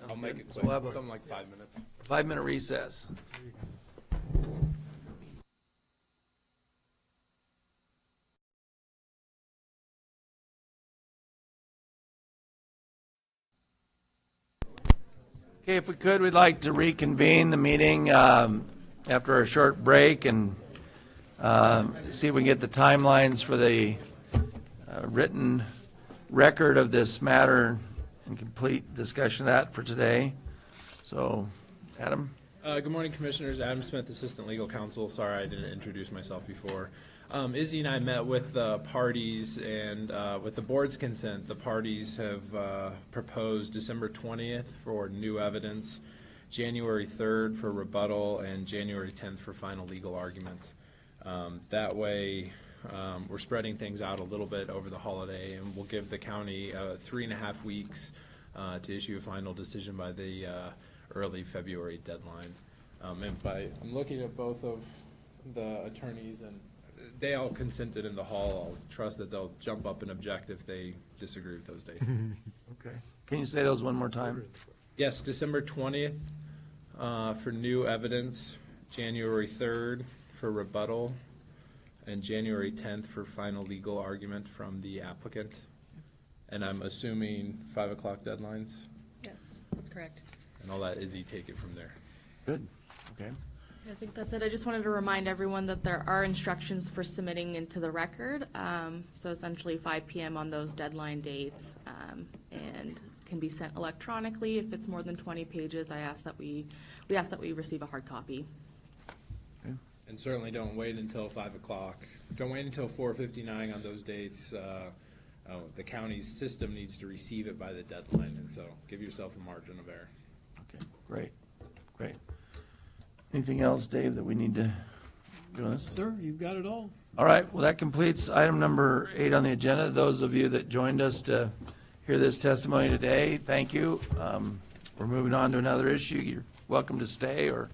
I'll make it So quick, we'll have a- something like 5 minutes. 5-minute recess. Okay, if we could, we'd like to reconvene the meeting after a short break and see if we can get the timelines for the written record of this matter and complete discussion of that for today. So, Adam? Good morning, Commissioners. Adam Smith, Assistant Legal Counsel. Sorry I didn't introduce myself before. Izzy and I met with the parties, and with the board's consent, the parties have proposed December 20th for new evidence, January 3rd for rebuttal, and January 10th for final legal argument. That way, we're spreading things out a little bit over the holiday, and we'll give the county 3.5 weeks to issue a final decision by the early February deadline. I'm looking at both of the attorneys, and they all consented in the hall. I'll trust that they'll jump up and object if they disagree with those dates. Okay. Can you say those one more time? Yes, December 20th for new evidence, January 3rd for rebuttal, and January 10th for final legal argument from the applicant. And I'm assuming 5 o'clock deadlines, yes, that's correct. and I'll let Izzy take it from there. Good, okay. I think that's it. I just wanted to remind everyone that there are instructions for submitting into the record. So essentially 5 p.m. on those deadline dates, and can be sent electronically. If it's more than 20 pages, we ask that we receive a hard copy. And certainly don't wait until 5 o'clock. Don't wait until 4:59 on those dates. The county's system needs to receive it by the deadline, and so give yourself a margin of error. Okay, great. Anything else, Dave, that we need to go on this? Sir, you've got it all. All right, well, that completes item number 8 on the agenda. Those of you that joined us to hear this testimony today, thank you. We're moving on to another issue. You're welcome to stay or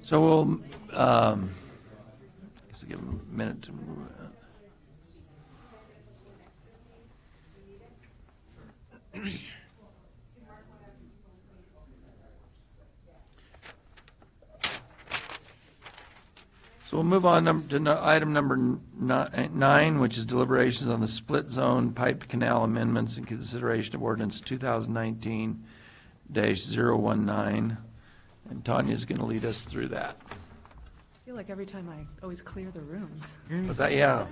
so we'll, I guess I'll give them a minute to move. So we'll move on to item number 9, which is deliberations on the split zone pipe canal amendments in consideration of ordinance 2019-019. And Tanya's going to lead us through that. I feel like every time I always clear the room. Was that, yeah.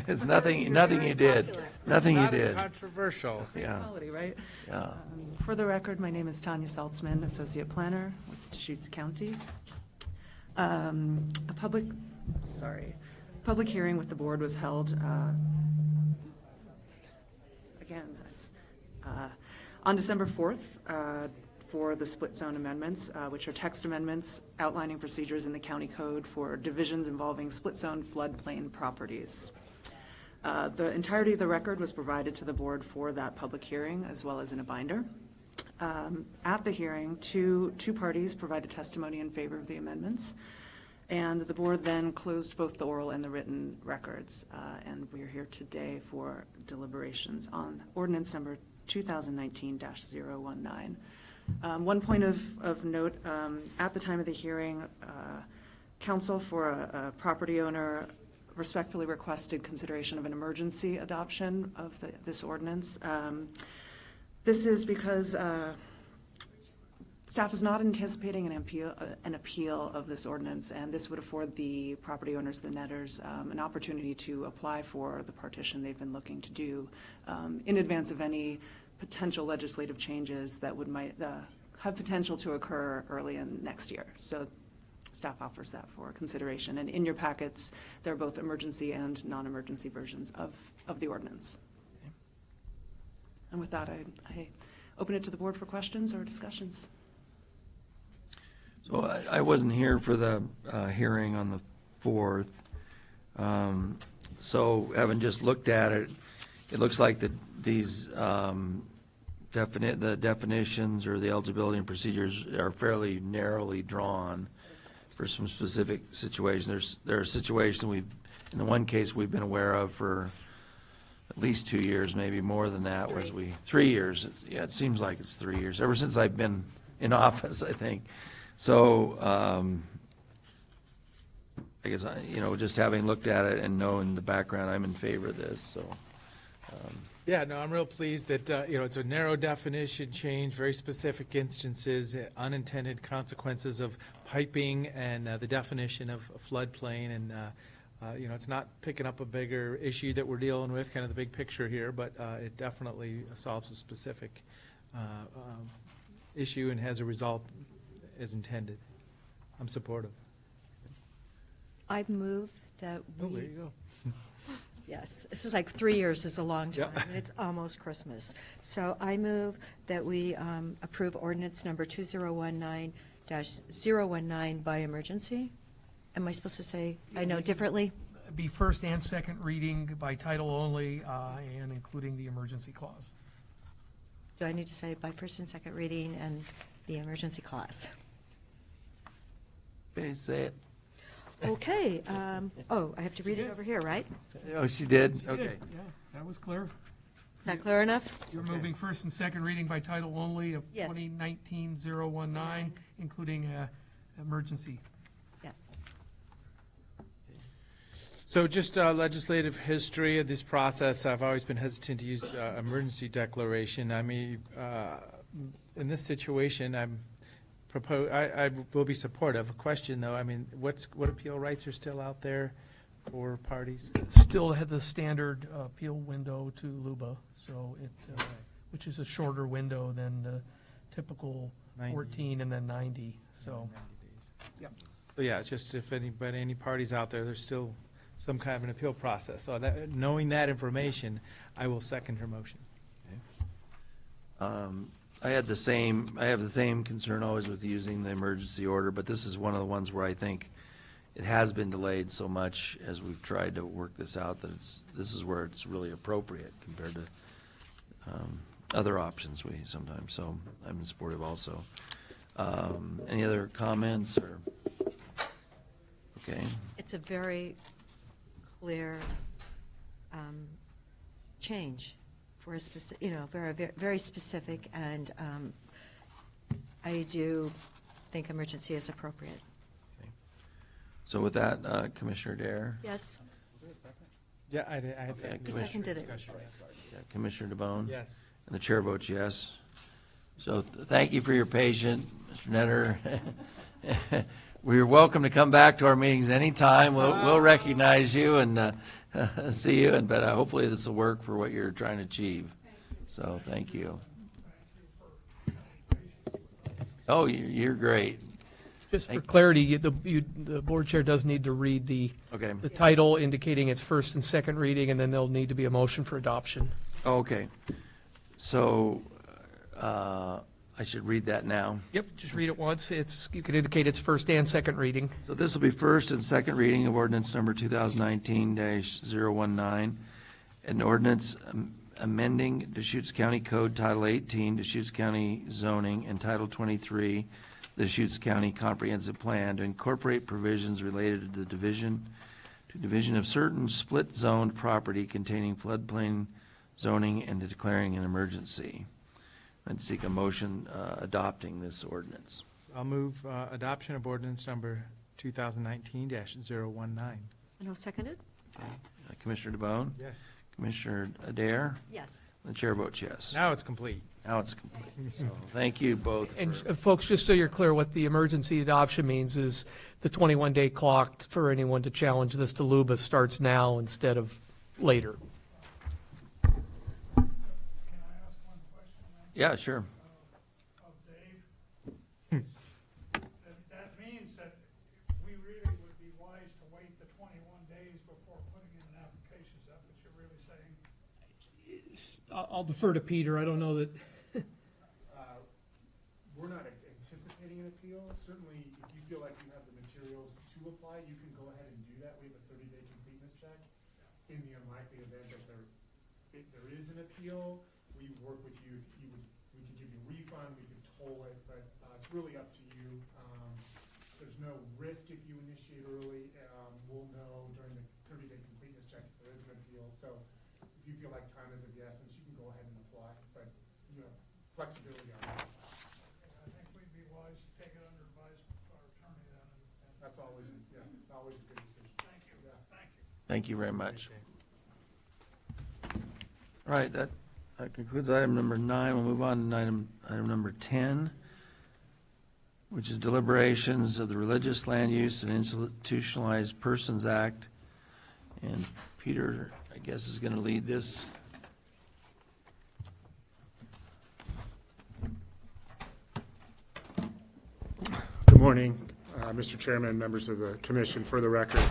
It's nothing you did. Nothing you Not as did. controversial. Yeah, Quality, right? yeah. For the record, my name is Tanya Saltzman, Associate Planner with Deschutes County. A public hearing with the board was held, on December 4th for the split zone amendments, which are text amendments outlining procedures in the county code for divisions involving split zone floodplain properties. The entirety of the record was provided to the board for that public hearing, as well as in a binder. At the hearing, two parties provided testimony in favor of the amendments, and the board then closed both the oral and the written records, and we are here today for deliberations on ordinance number 2019-019. One point of note, at the time of the hearing, counsel for a property owner respectfully requested consideration of an emergency adoption of this ordinance. This is because staff is not anticipating an appeal of this ordinance, and this would afford the property owners, the netters, an opportunity to apply for the partition they've been looking to do in advance of any potential legislative changes that might have potential to occur early in next year. So staff offers that for consideration. And in your packets, there are both emergency and non-emergency versions of the ordinance. And with that, I open it to the board for questions or discussions. So I wasn't here for the hearing on the 4th. So having just looked at it, it looks like these the definitions or the eligibility and procedures are fairly narrowly drawn for some specific situations. There are situations in the one case we've been aware of for at least 2 years, maybe more than that, 3 years. Yeah, it seems like it's 3 years, ever since I've been in office, I think. So, I guess, just having looked at it and knowing the background, I'm in favor of this, so. Yeah, no, I'm real pleased that, it's a narrow definition change, very specific instances, unintended consequences of piping and the definition of floodplain. And, it's not picking up a bigger issue that we're dealing with, kind of the big picture here, but it definitely solves a specific issue and has a result as intended. I'm supportive. I move that Oh, there we, you go. yes, this is like 3 years is a long time, Yeah. and it's almost Christmas. So I move that we approve ordinance number 2019-019 by emergency. Am I supposed to say, I know differently? Be first and second reading by title only, and including the emergency clause. Do I need to say by first and second reading and the emergency clause? Okay, say it. Okay, I have to read it over here, right? Oh, she did? You Okay. did, yeah, that was clear. that clear enough? You're moving first and second reading by title only of Yes. 2019-019, including emergency. Yes. So just legislative history of this process, I've always been hesitant to use emergency declaration. I mean, in this situation, I will be supportive. Question though, I mean, what appeal rights are still out there for parties? Still had the standard appeal window to LUBA, so which is a shorter window than the typical 90. 14 and then 90, so. 90 days. Yep. So yeah, it's just if any parties out there, there's still some kind of an appeal process. So that, knowing that information, I will second her motion. I have the same concern always with using the emergency order, but this is one of the ones where I think it has been delayed so much as we've tried to work this out that this is where it's really appropriate compared to other options we sometimes, so I'm supportive also. Any other comments or? Okay. It's a very clear change for a specific, very specific, and I do think emergency is appropriate. So with that, Commissioner Dare? Yes. Yeah, I had Okay, second. You seconded it. Yeah, Commissioner DeBonne? Yes. And the chair votes yes. So thank you for your patience, Mr. Netter. We're welcome to come back to our meetings anytime. We'll recognize you and see you, but hopefully this will work for what you're trying to achieve. So thank you. Oh, you're great. Just for clarity, the board chair does need to read the title indicating it's first and second reading, and then there'll need to be a motion for adoption. Okay. So I should read that now. Yep, just read it once. You can indicate it's first and second reading. So this will be first and second reading of ordinance number 2019-019, an ordinance amending Deschutes County Code Title 18, Deschutes County Zoning, and Title 23, the Deschutes County Comprehensive Plan, to incorporate provisions related to the division of certain split-zoned property containing floodplain zoning and to declaring an emergency. I'd seek a motion adopting this ordinance. I'll move adoption of ordinance number 2019-019. And I'll second it? Commissioner DeBonne? Yes. Commissioner Adair? Yes. The chair votes yes. Now it's complete. Now it's complete. So thank you both. And for- folks, just so you're clear, what the emergency adoption means is the 21-day clock for anyone to challenge this to LUBA starts now instead of later. Yeah, sure. That means that we really would be wise to wait the 21 days before putting in an application. Is that what you're really saying? I'll defer to Peter. I don't know that. We're not anticipating an appeal. Certainly, if you feel like you have the materials to apply, you can go ahead and do that. We have a 30-day completeness check. In the unlikely event that there is an appeal, we work with you. We could give you a refund, we could toll it, but it's really up to you. There's no risk if you initiate early. We'll know during the 30-day completeness check if there is an appeal. So if you feel like time is of the essence, you can go ahead and apply, but you have flexibility on that. I think we'd be wise to take it under advisement of our attorney then. That's always a good decision. Thank you. Yeah. Thank you. Thank you very much. All right, that concludes item number 9. We'll move on to item number 10, which is deliberations of the Religious Land Use and Institutionalized Persons Act. And Peter, I guess, is going to lead this. Good morning, Mr. Chairman, members of the commission. For the record,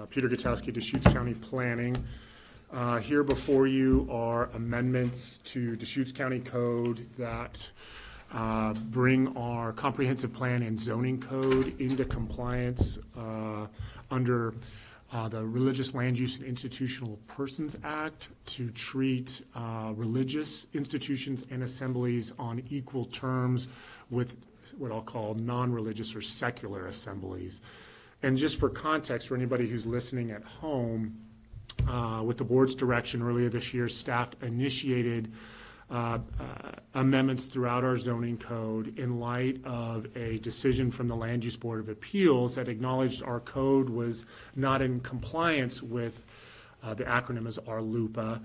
Peter Gutowski, Deschutes County Planning. Here before you are amendments to Deschutes County Code that bring our comprehensive plan and zoning code into compliance under the Religious Land Use and Institutional Persons Act to treat religious institutions and assemblies on equal terms with what I'll call non-religious or secular assemblies. And just for context, for anybody who's listening at home, with the board's direction earlier this year, staff initiated amendments throughout our zoning code in light of a decision from the Land Use Board of Appeals that acknowledged our code was not in compliance with the acronym is RLUPA,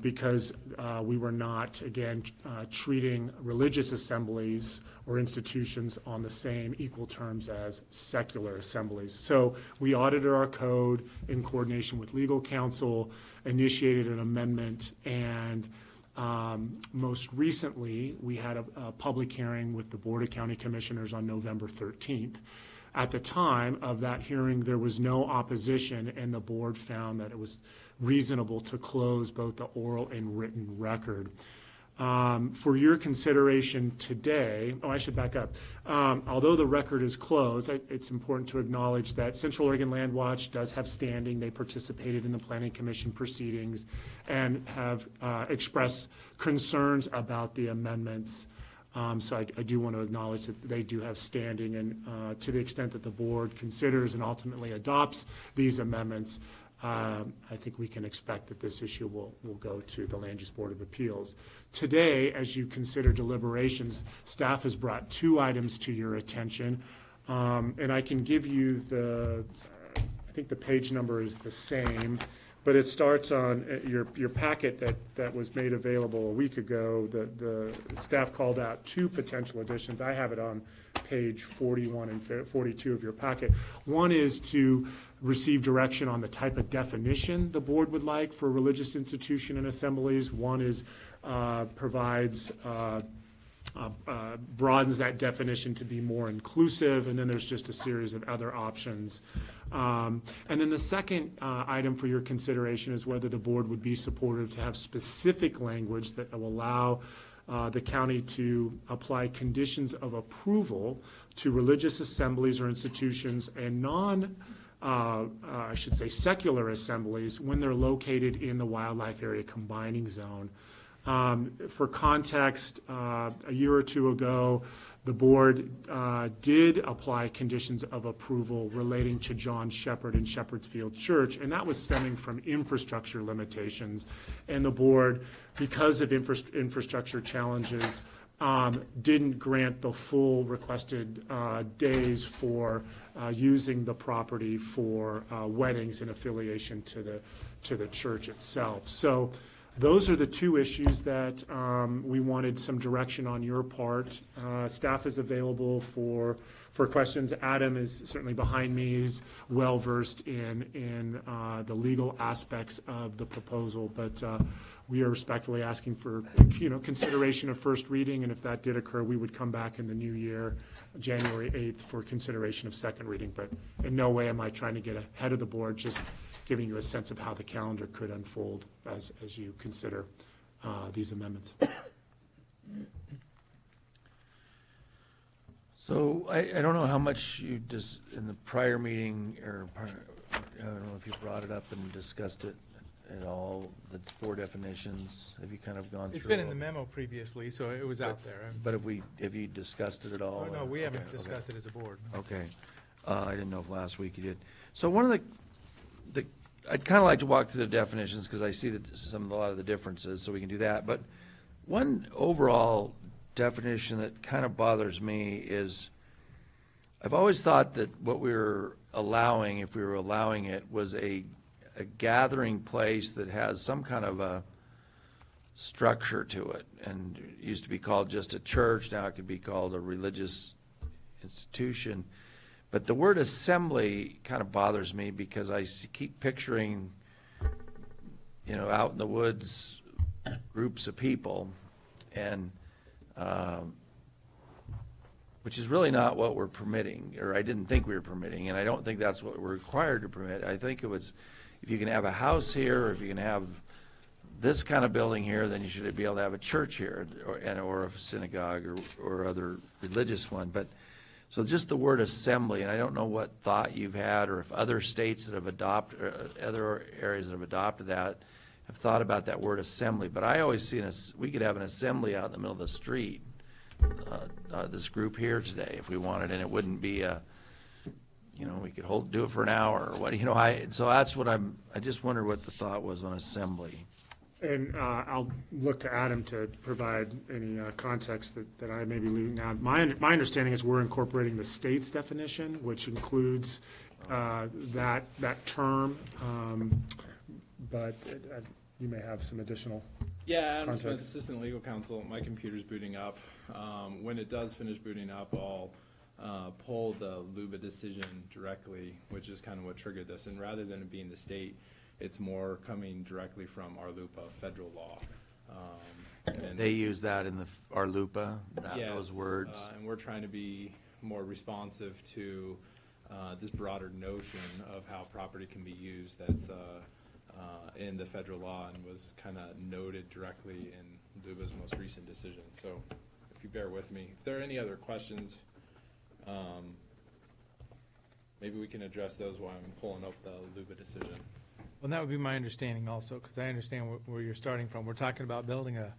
because we were not, again, treating religious assemblies or institutions on the same equal terms as secular assemblies. So we audited our code in coordination with legal counsel, initiated an amendment, and most recently, we had a public hearing with the Board of County Commissioners on November 13th. At the time of that hearing, there was no opposition, and the board found that it was reasonable to close both the oral and written record. For your consideration today, I should back up. Although the record is closed, it's important to acknowledge that Central Oregon Land Watch does have standing. They participated in the Planning Commission proceedings and have expressed concerns about the amendments. So I do want to acknowledge that they do have standing, and to the extent that the board considers and ultimately adopts these amendments, I think we can expect that this issue will go to the Land Use Board of Appeals. Today, as you consider deliberations, staff has brought two items to your attention, and I can give you I think the page number is the same, but it starts on your packet that was made available a week ago. The staff called out two potential additions. I have it on page 41 and 42 of your packet. One is to receive direction on the type of definition the board would like for religious institution and assemblies. One is broadens that definition to be more inclusive, and then there's just a series of other options. And then the second item for your consideration is whether the board would be supportive to have specific language that will allow the county to apply conditions of approval to religious assemblies or institutions and I should say secular assemblies when they're located in the wildlife area combining zone. For context, a year or two ago, the board did apply conditions of approval relating to John Shepherd and Shepherd's Field Church, and that was stemming from infrastructure limitations. And the board, because of infrastructure challenges, didn't grant the full requested days for using the property for weddings in affiliation to the church itself. So those are the two issues that we wanted some direction on your part. Staff is available for questions. Adam is certainly behind me. He's well-versed in the legal aspects of the proposal, but we are respectfully asking for consideration of first reading, and if that did occur, we would come back in the new year, January 8th, for consideration of second reading. But in no way am I trying to get ahead of the board, just giving you a sense of how the calendar could unfold as you consider these amendments. So I don't know how much you just, in the prior meeting, or I don't know if you brought it up and discussed it at all, the four definitions. Have you kind of gone through? It's been in the memo previously, so it was out there. But have you discussed it at all? Oh, no, we haven't Okay, discussed it as a board. Okay. I didn't know if last week you did. So one of the I'd kind of like to walk through the definitions because I see a lot of the differences, so we can do that. But one overall definition that kind of bothers me is I've always thought that what we were allowing, if we were allowing it, was a gathering place that has some kind of a structure to it. And it used to be called just a church. Now it could be called a religious institution. But the word assembly kind of bothers me because I keep picturing, out in the woods, groups of people, and which is really not what we're permitting, or I didn't think we were permitting, and I don't think that's what we're required to permit. I think it was, if you can have a house here, or if you can have this kind of building here, then you should be able to have a church here, or a synagogue, or other religious one. But so just the word assembly, and I don't know what thought you've had, or if other states that have adopted, or other areas that have adopted that, have thought about that word assembly. But I always see we could have an assembly out in the middle of the street, this group here today, if we wanted, and it wouldn't be we could do it for an hour or what, so that's what I just wonder what the thought was on assembly. And I'll look to Adam to provide any context that I may be leaving out. My understanding is we're incorporating the state's definition, which includes that term, but you may have some additional Yeah, Adam Smith, context. Assistant Legal Counsel. My computer's booting up. When it does finish booting up, I'll pull the LUBA decision directly, which is kind of what triggered this. And rather than it being the state, it's more coming directly from our LUPA federal law. And They use that in our LUPA, yes, those words. and we're trying to be more responsive to this broader notion of how property can be used that's in the federal law and was kind of noted directly in LUBA's most recent decision. So if you bear with me, if there are any other questions, maybe we can address those while I'm pulling up the LUBA decision. Well, that would be my understanding also, because I understand where you're starting from. We're talking about building a,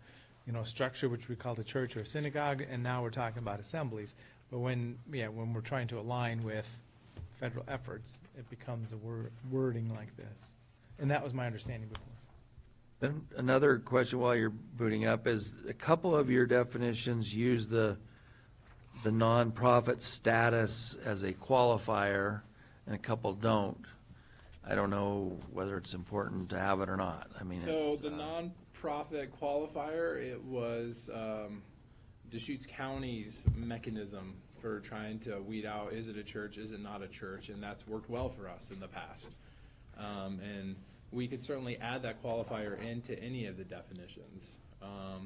structure which we call a church or a synagogue, and now we're talking about assemblies. But when we're trying to align with federal efforts, it becomes a wording like this. And that was my understanding before. Then another question while you're booting up is a couple of your definitions use the nonprofit status as a qualifier, and a couple don't. I don't know whether it's important to have it or not. I mean, So it's, the nonprofit qualifier, it was Deschutes County's mechanism for trying to weed out, is it a church, is it not a church, and that's worked well for us in the past. And we could certainly add that qualifier into any of the definitions. I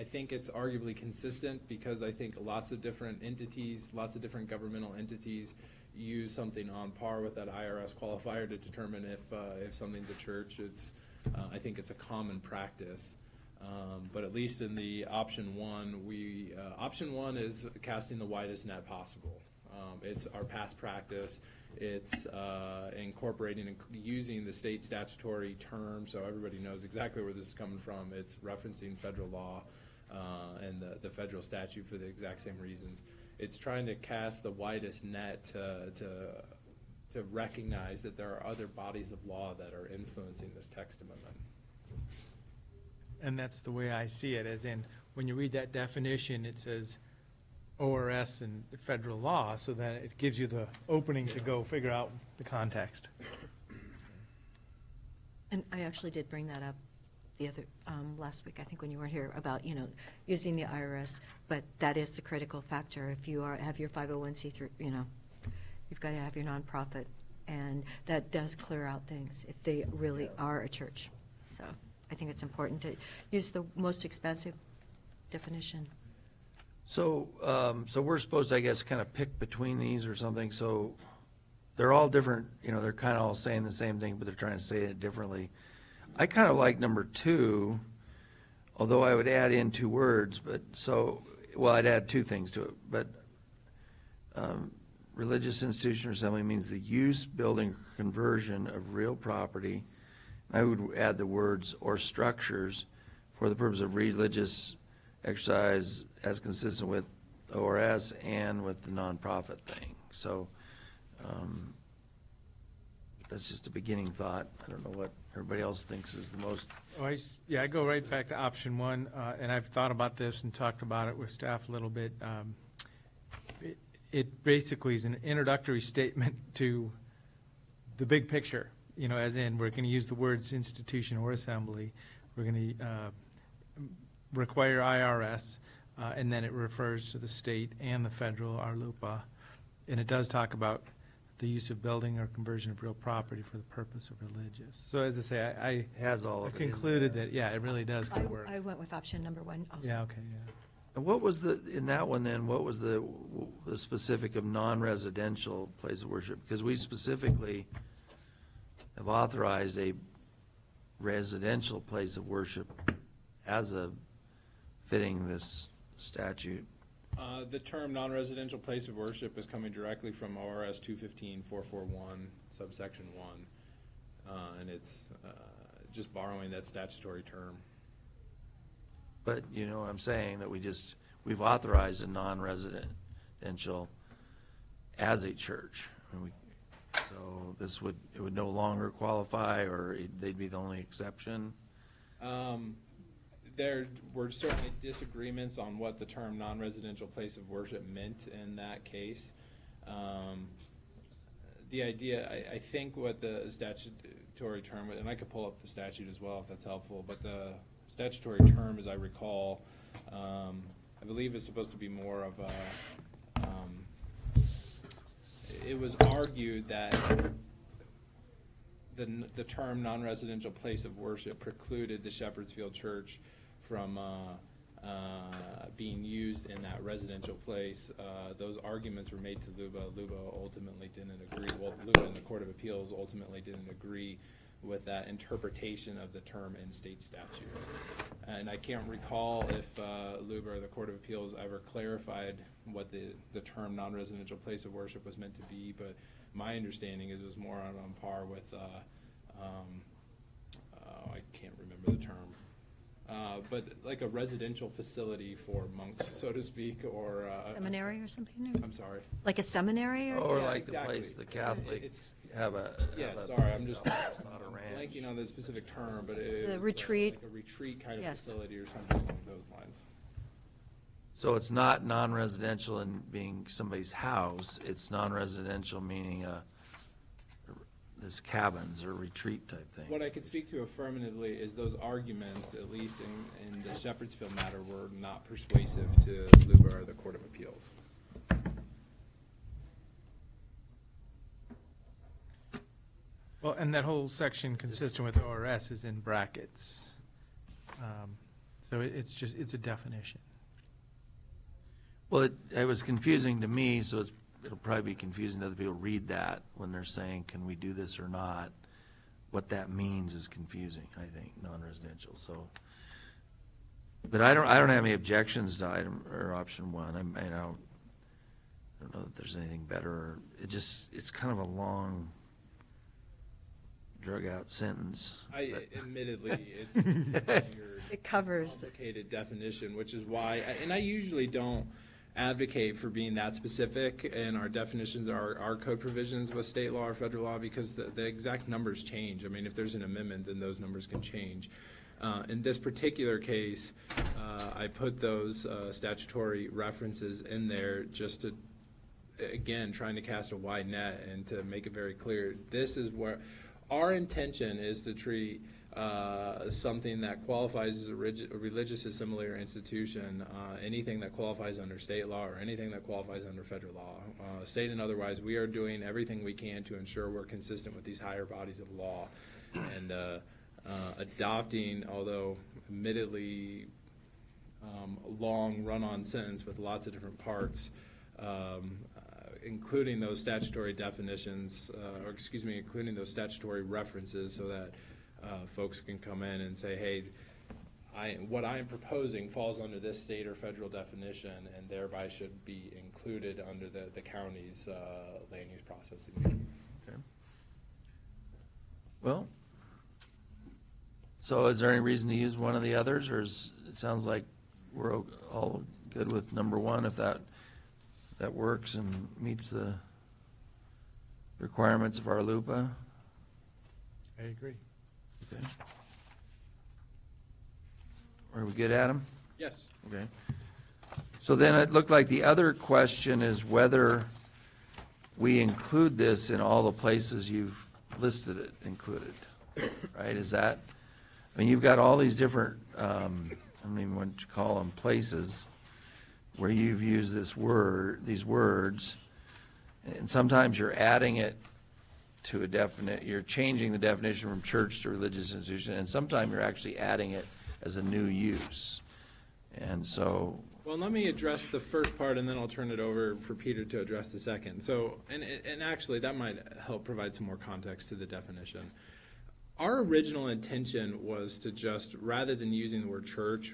think it's arguably consistent because I think lots of different entities, lots of different governmental entities use something on par with that IRS qualifier to determine if something's a church. I think it's a common practice. But at least in the option one, option one is casting the widest net possible. It's our past practice. It's incorporating and using the state statutory term so everybody knows exactly where this is coming from. It's referencing federal law and the federal statute for the exact same reasons. It's trying to cast the widest net to recognize that there are other bodies of law that are influencing this text amendment. And that's the way I see it, as in, when you read that definition, it says ORS and federal law, so that it gives you the opening to go figure out the context. And I actually did bring that up the other, last week, I think when you were here, about, using the IRS, but that is the critical factor. If you have your 501c3, you've got to have your nonprofit, and that does clear out things if they really are a church. So I think it's important to use the most expensive definition. So we're supposed to, I guess, kind of pick between these or something, so they're all different, they're kind of all saying the same thing, but they're trying to say it differently. I kind of like number 2, although I would add in 2 words, I'd add 2 things to it, but religious institution or assembly means the use, building, or conversion of real property. I would add the words or structures for the purpose of religious exercise as consistent with ORS and with the nonprofit thing. So that's just a beginning thought. I don't know what everybody else thinks is the most. I go right back to option 1, and I've thought about this and talked about it with staff a little bit. It basically is an introductory statement to the big picture, as in, we're going to use the words institution or assembly. We're going to require IRS, and then it refers to the state and the federal, our LUPA. And it does talk about the use of building or conversion of real property for the purpose of religious. So as I say, I Has all of it in concluded that, it really does work. I went with option number 1 also. Yeah, okay, yeah. And what was in that one then, what was the specific of non-residential place of worship? Because we specifically have authorized a residential place of worship as a fitting this statute. The term non-residential place of worship is coming directly from ORS 215-441, subsection 1, and it's just borrowing that statutory term. But you know what I'm saying, that we've authorized a non-residential as a church. So it would no longer qualify, or they'd be the only exception? There were certainly disagreements on what the term non-residential place of worship meant in that case. The idea, I think what the statutory term, and I could pull up the statute as well if that's helpful, but the statutory term, as I recall, I believe is supposed to be more of a, it was argued that the term non-residential place of worship precluded the Shepherdsfield Church from being used in that residential place. Those arguments were made to Luba. Luba ultimately didn't agree. Well, Luba and the Court of Appeals ultimately didn't agree with that interpretation of the term in state statute. And I can't recall if Luba or the Court of Appeals ever clarified what the term non-residential place of worship was meant to be, but my understanding is it was more on par with, I can't remember the term, but like a residential facility for monks, so to speak, or Seminary or something? I'm sorry. Like a seminary? Or Yeah, like exactly. the place the Catholics have a. Yeah, have a sorry, I'm just it's not a ranch. blanking on the specific term, but it The was retreat. like a retreat kind of Yes. facility or something along those lines. So it's not non-residential in being somebody's house, it's non-residential meaning this cabins or retreat type thing. What I could speak to affirmatively is those arguments, at least in the Shepherdsfield matter, were not persuasive to Luba or the Court of Appeals. Well, and that whole section consistent with ORS is in brackets. So it's a definition. Well, it was confusing to me, so it'll probably be confusing to other people read that when they're saying, can we do this or not? What that means is confusing, I think, non-residential, so. But I don't have any objections to item, or option one. I don't know that there's anything better, or it's kind of a long, drug-out sentence. Admittedly, it's a weird, It covers. complicated definition, which is why, and I usually don't advocate for being that specific in our definitions, our code provisions with state law or federal law, because the exact numbers change. I mean, if there's an amendment, then those numbers can change. In this particular case, I put those statutory references in there just to, again, trying to cast a wide net and to make it very clear. This is where our intention is to treat something that qualifies as a religious assembly or institution, anything that qualifies under state law or anything that qualifies under federal law. State and otherwise, we are doing everything we can to ensure we're consistent with these higher bodies of law. And adopting, although admittedly long run-on sentence with lots of different parts, including those statutory definitions, including those statutory references so that folks can come in and say, hey, what I'm proposing falls under this state or federal definition and thereby should be included under the county's land use processing scheme. Okay. Well, so is there any reason to use one of the others, or it sounds like we're all good with number one if that works and meets the requirements of our LUPA? I agree. Okay. Are we good, Adam? Yes. Okay. So then it looked like the other question is whether we include this in all the places you've listed it included, right? Is that, I mean, you've got all these different, I don't even want to call them places, where you've used these words, and sometimes you're adding it to a definite, you're changing the definition from church to religious institution, and sometimes you're actually adding it as a new use. And so. Well, let me address the first part, and then I'll turn it over for Peter to address the second. So, and actually, that might help provide some more context to the definition. Our original intention was to just, rather than using the word church,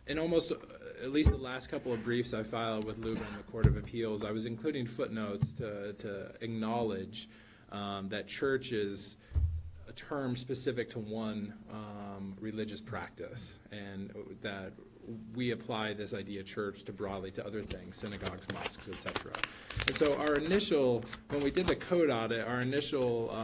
in almost, at least the last couple of briefs I filed with Luba and the Court of Appeals, I was including footnotes to acknowledge that church is a term specific to one religious practice, and that we apply this idea church to broadly to other things, synagogues, mosques, etc. And so our initial, when we did the code audit, our initial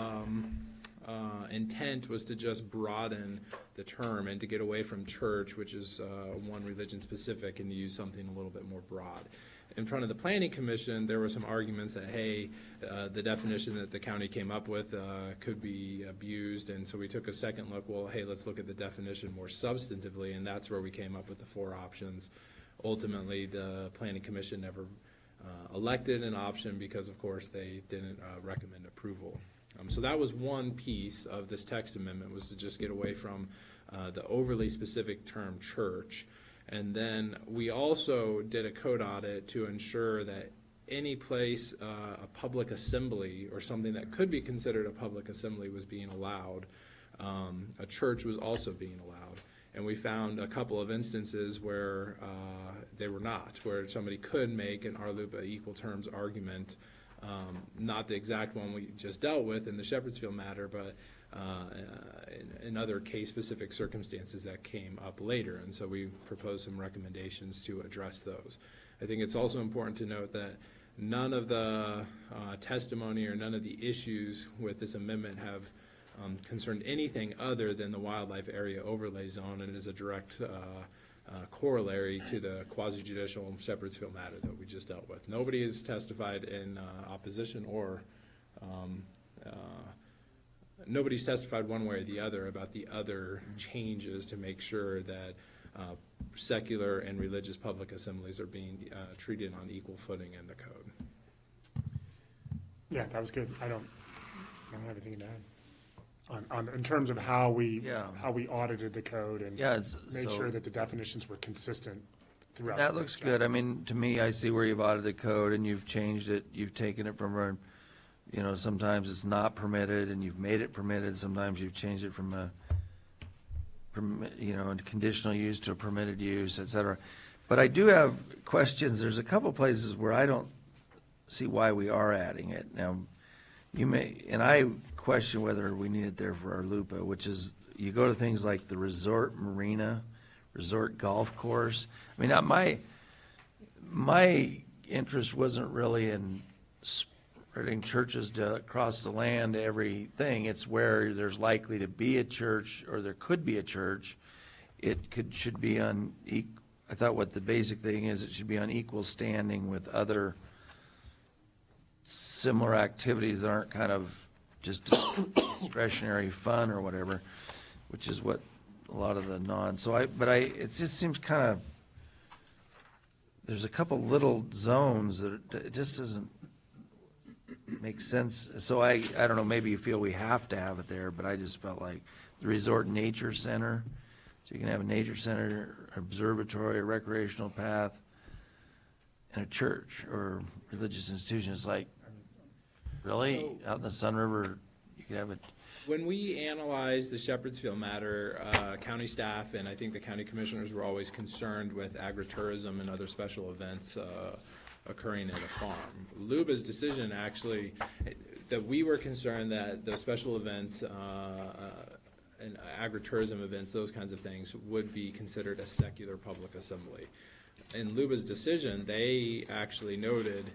intent was to just broaden the term and to get away from church, which is one religion specific, and to use something a little bit more broad. In front of the Planning Commission, there were some arguments that, hey, the definition that the county came up with could be abused, and so we took a second look, well, hey, let's look at the definition more substantively, and that's where we came up with the 4 options. Ultimately, the Planning Commission never elected an option because, of course, they didn't recommend approval. So that was one piece of this text amendment, was to just get away from the overly specific term church. And then we also did a code audit to ensure that any place, a public assembly or something that could be considered a public assembly was being allowed. A church was also being allowed. And we found a couple of instances where they were not, where somebody could make an RLUIPA equal terms argument. Not the exact one we just dealt with in the Shepherdsfield matter, but in other case-specific circumstances that came up later. And so we proposed some recommendations to address those. I think it's also important to note that none of the testimony or none of the issues with this amendment have concerned anything other than the wildlife area overlay zone, and is a direct corollary to the quasi-judicial Shepherdsfield matter that we just dealt with. Nobody has testified in opposition or nobody's testified one way or the other about the other changes to make sure that secular and religious public assemblies are being treated on equal footing in the code. Yeah, that was good. I don't have anything to add. In terms of how we audited the code and made sure that the definitions were consistent throughout. That looks good. I mean, to me, I see where you've audited the code and you've changed it. You've taken it from sometimes it's not permitted and you've made it permitted. Sometimes you've changed it from a conditional use to a permitted use, et cetera. But I do have questions. There's a couple places where I don't see why we are adding it. Now, you may, and I question whether we need it there for our LUPA, which is, you go to things like the resort marina, resort golf course. I mean, my interest wasn't really in spreading churches across the land to everything. It's where there's likely to be a church, or there could be a church. Should be on, I thought what the basic thing is, it should be on equal standing with other similar activities that aren't kind of just discretionary fun or whatever, which is what a lot of the it just seems kind of, there's a couple little zones that it just doesn't make sense. So I don't know, maybe you feel we have to have it there, but I just felt like the Resort Nature Center, so you can have a nature center, observatory, a recreational path, and a church or religious institution. It's like, really? Out in the Sun River, you could have it? When we analyzed the Shepherdsfield matter, county staff and I think the county commissioners were always concerned with agritourism and other special events occurring at a farm. LUBA's decision actually, that we were concerned that the special events and agritourism events, those kinds of things, would be considered a secular public assembly. In LUBA's decision, they actually noted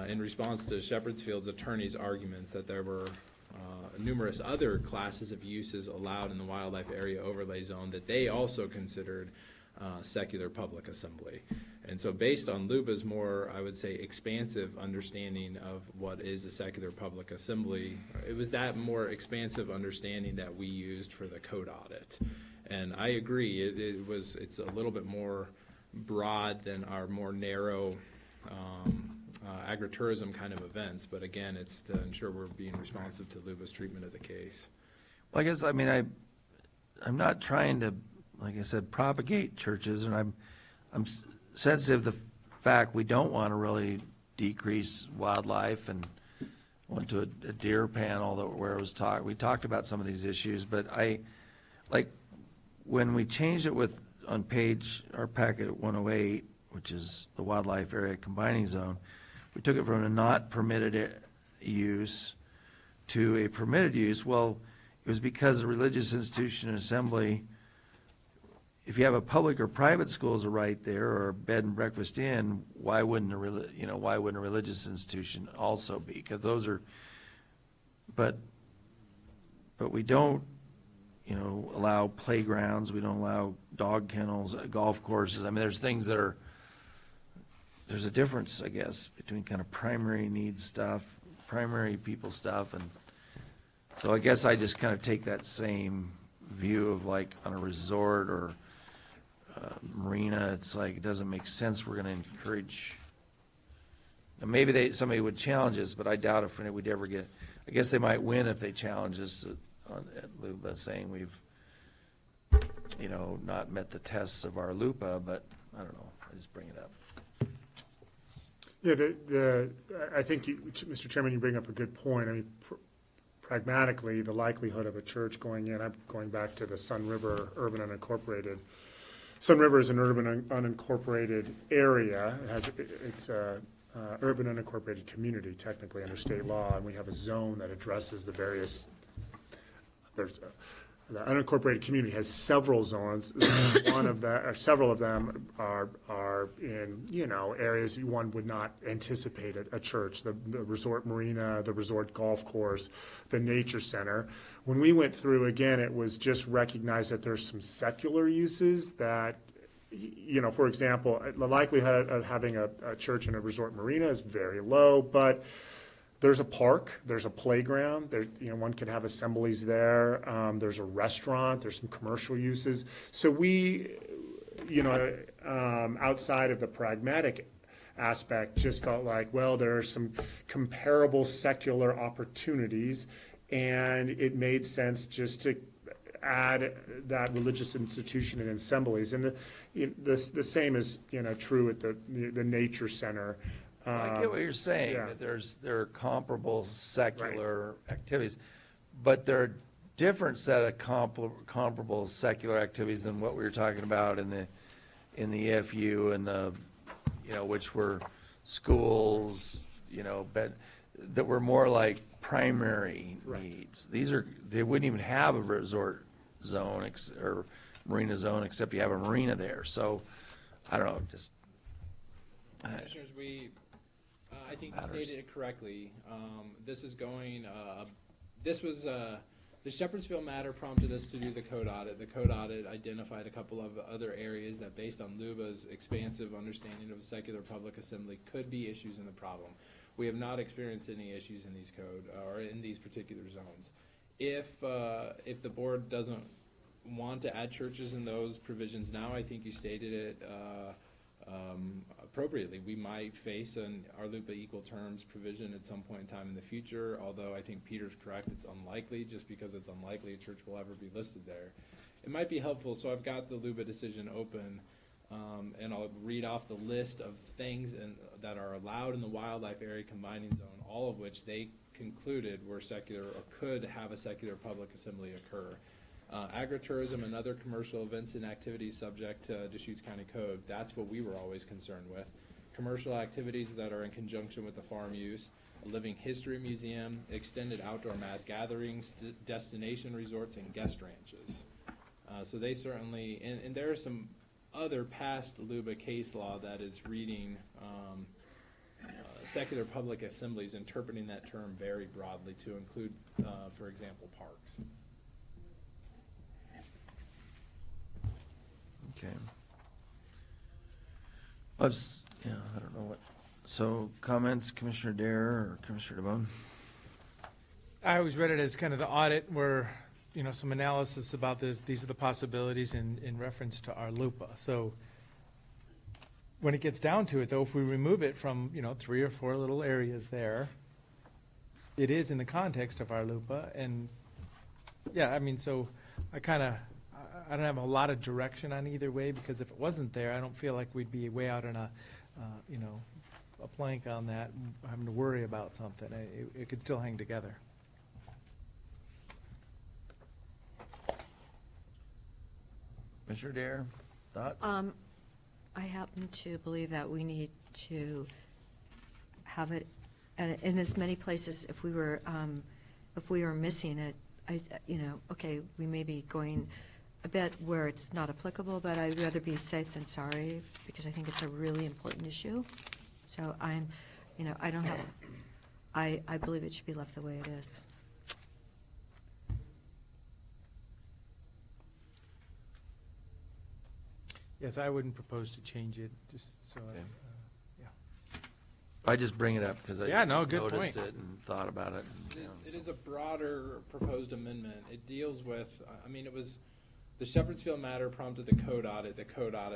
in response to Shepherdsfield's attorney's arguments that there were numerous other classes of uses allowed in the wildlife area overlay zone that they also considered secular public assembly. And so based on LUBA's more, I would say, expansive understanding of what is a secular public assembly, it was that more expansive understanding that we used for the code audit. And I agree, it's a little bit more broad than our more narrow agritourism kind of events, but again, it's to ensure we're being responsive to LUBA's treatment of the case. Well, I guess, I mean, I'm not trying to, like I said, propagate churches, and I'm sensitive to the fact we don't want to really decrease wildlife, and went to a deer panel where it was we talked about some of these issues, but when we changed it on our packet 108, which is the wildlife area combining zone, we took it from a not permitted use to a permitted use. Well, it was because the religious institution and assembly if you have a public or private school as a right there, or a bed and breakfast inn, why wouldn't why wouldn't a religious institution also be? Because those are, but we don't, allow playgrounds, we don't allow dog kennels, golf courses. I mean, there's things that are, there's a difference, I guess, between kind of primary needs stuff, primary people stuff, and so I guess I just kind of take that same view of like on a resort or marina, it's like, it doesn't make sense, we're gonna encourage, and maybe somebody would challenge us, but I doubt if we'd ever get, I guess they might win if they challenge us at LUPA, saying we've, not met the tests of our LUPA, but I don't know, I just bring it up. Yeah, I think, Mr. Chairman, you bring up a good point. I mean, pragmatically, the likelihood of a church going in, I'm going back to the Sun River urban unincorporated. Sun River is an urban unincorporated area. It's a urban unincorporated community, technically under state law, and we have a zone that addresses the various. The unincorporated community has several zones. One of the, or several of them are in, areas one would not anticipate a church, the resort marina, the resort golf course, the nature center. When we went through, again, it was just recognized that there's some secular uses that, for example, the likelihood of having a church in a resort marina is very low, but there's a park, there's a playground, there, one could have assemblies there. There's a restaurant, there's some commercial uses. So we, outside of the pragmatic aspect, just felt like, well, there are some comparable secular opportunities, and it made sense just to add that religious institution and assemblies. And the same is, true at the nature center. Well, I get what you're saying, yeah. that there are comparable secular activities, but there are different set of comparable secular activities than what we were talking about in the EFU and the, which were schools, that were more like primary needs. They wouldn't even have a resort zone or marina zone except you have a marina there. So, I don't know, just. Commissioners, I think you stated it correctly. This is going, the Shepherdsville matter prompted us to do the code audit. The code audit identified a couple of other areas that, based on LUBA's expansive understanding of a secular public assembly, could be issues in the problem. We have not experienced any issues in these code, or in these particular zones. If the board doesn't want to add churches in those provisions now, I think you stated it appropriately. We might face our LUPA equal terms provision at some point in time in the future, although I think Peter's correct, it's unlikely. Just because it's unlikely a church will ever be listed there. It might be helpful, so I've got the LUPA decision open, and I'll read off the list of things that are allowed in the wildlife area combining zone, all of which they concluded were secular or could have a secular public assembly occur. Agritourism and other commercial events and activities subject to Deschutes County Code, that's what we were always concerned with. Commercial activities that are in conjunction with the farm use, a living history museum, extended outdoor mass gatherings, destination resorts, and guest ranches. So they certainly, and there are some other past LUBA case law that is reading secular public assemblies, interpreting that term very broadly to include, for example, parks. Okay. I don't know what, so comments, Commissioner Dare or Commissioner DeBone? I always read it as kind of the audit where, some analysis about this. These are the possibilities in reference to our LUPA. So when it gets down to it, though, if we remove it from, 3 or 4 little areas there, it is in the context of our LUPA. And, yeah, so I don't have a lot of direction on either way, because if it wasn't there, I don't feel like we'd be way out on a plank on that, having to worry about something. It could still hang together. Commissioner Dare, thoughts? I happen to believe that we need to have it in as many places. If we were missing it, okay, we may be going a bit where it's not applicable, but I'd rather be safe than sorry, because I think it's a really important issue. So I'm, I don't have, I believe it should be left the way it is. Yes, I wouldn't propose to change it, just so, Okay. yeah. I just bring it up because I Yeah, just no, good noticed point. it and thought about it. It is a broader proposed amendment. It deals with, I mean, it was, the Shepherdsfield matter prompted the code audit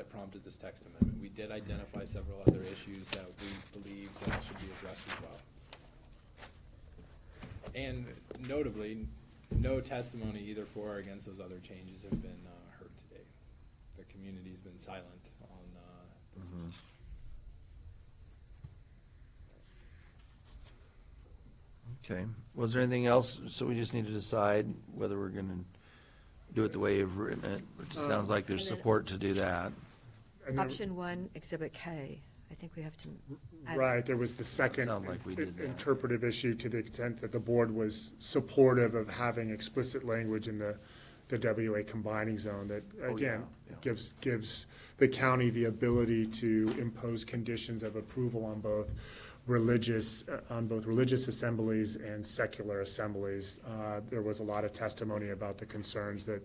prompted this text amendment. We did identify several other issues that we believe that should be addressed as well. And notably, no testimony either for or against those other changes have been heard today. The community's been silent on Okay. Was there anything else? So we just need to decide whether we're going to do it the way you've written it, which it sounds like there's And then- support to do that. And then- Option 1, Exhibit K, I think we have to. Right, there was the second Sound like we did that. interpretive issue to the extent that the board was supportive of having explicit language in the WA combining zone that, again, yeah. gives the county the ability to impose conditions of approval on both religious assemblies and secular assemblies. There was a lot of testimony about the concerns that,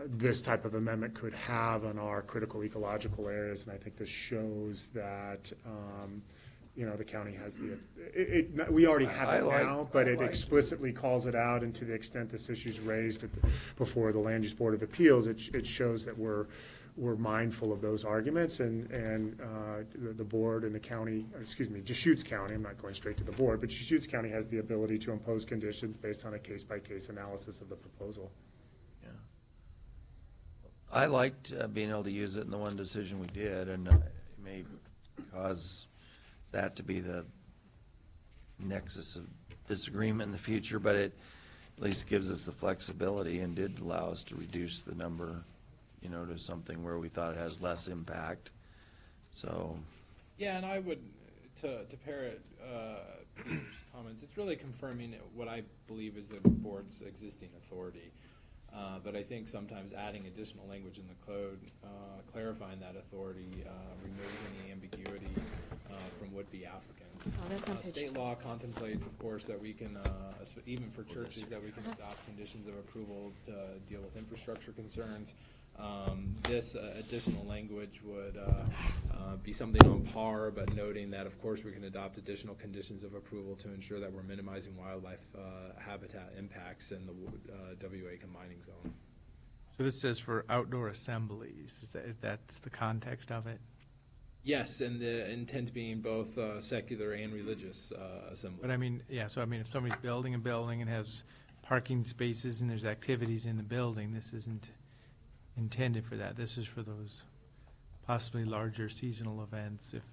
this type of amendment could have on our critical ecological areas, and I think this shows that, the county has we already have it now, but it explicitly calls it out, and to the extent this issue's raised before the Land Use Board of Appeals, it shows that we're mindful of those arguments, and the board and the county, Deschutes County, I'm not going straight to the board, but Deschutes County has the ability to impose conditions based on a case-by-case analysis of the proposal. I liked being able to use it in the one decision we did, and it may cause that to be the nexus of disagreement in the future, but it at least gives us the flexibility and did allow us to reduce the number, to something where we thought it has less impact. So, yeah, and I would, to parrot Peter's comments, it's really confirming what I believe is the board's existing authority. But I think sometimes adding additional language in the code, clarifying that authority, removes any ambiguity from would-be applicants. Oh, that's on page State law contemplates, of course, that we can, even for churches, that we can adopt conditions of approval to deal with infrastructure concerns. This additional language would be something on par, but noting that, of course, we can adopt additional conditions of approval to ensure that we're minimizing wildlife habitat impacts in the WA combining zone. So this says for outdoor assemblies, if that's the context of it? Yes, and the intent being both secular and religious assemblies. But if somebody's building a building and has parking spaces and there's activities in the building, this isn't intended for that. This is for those possibly larger seasonal events if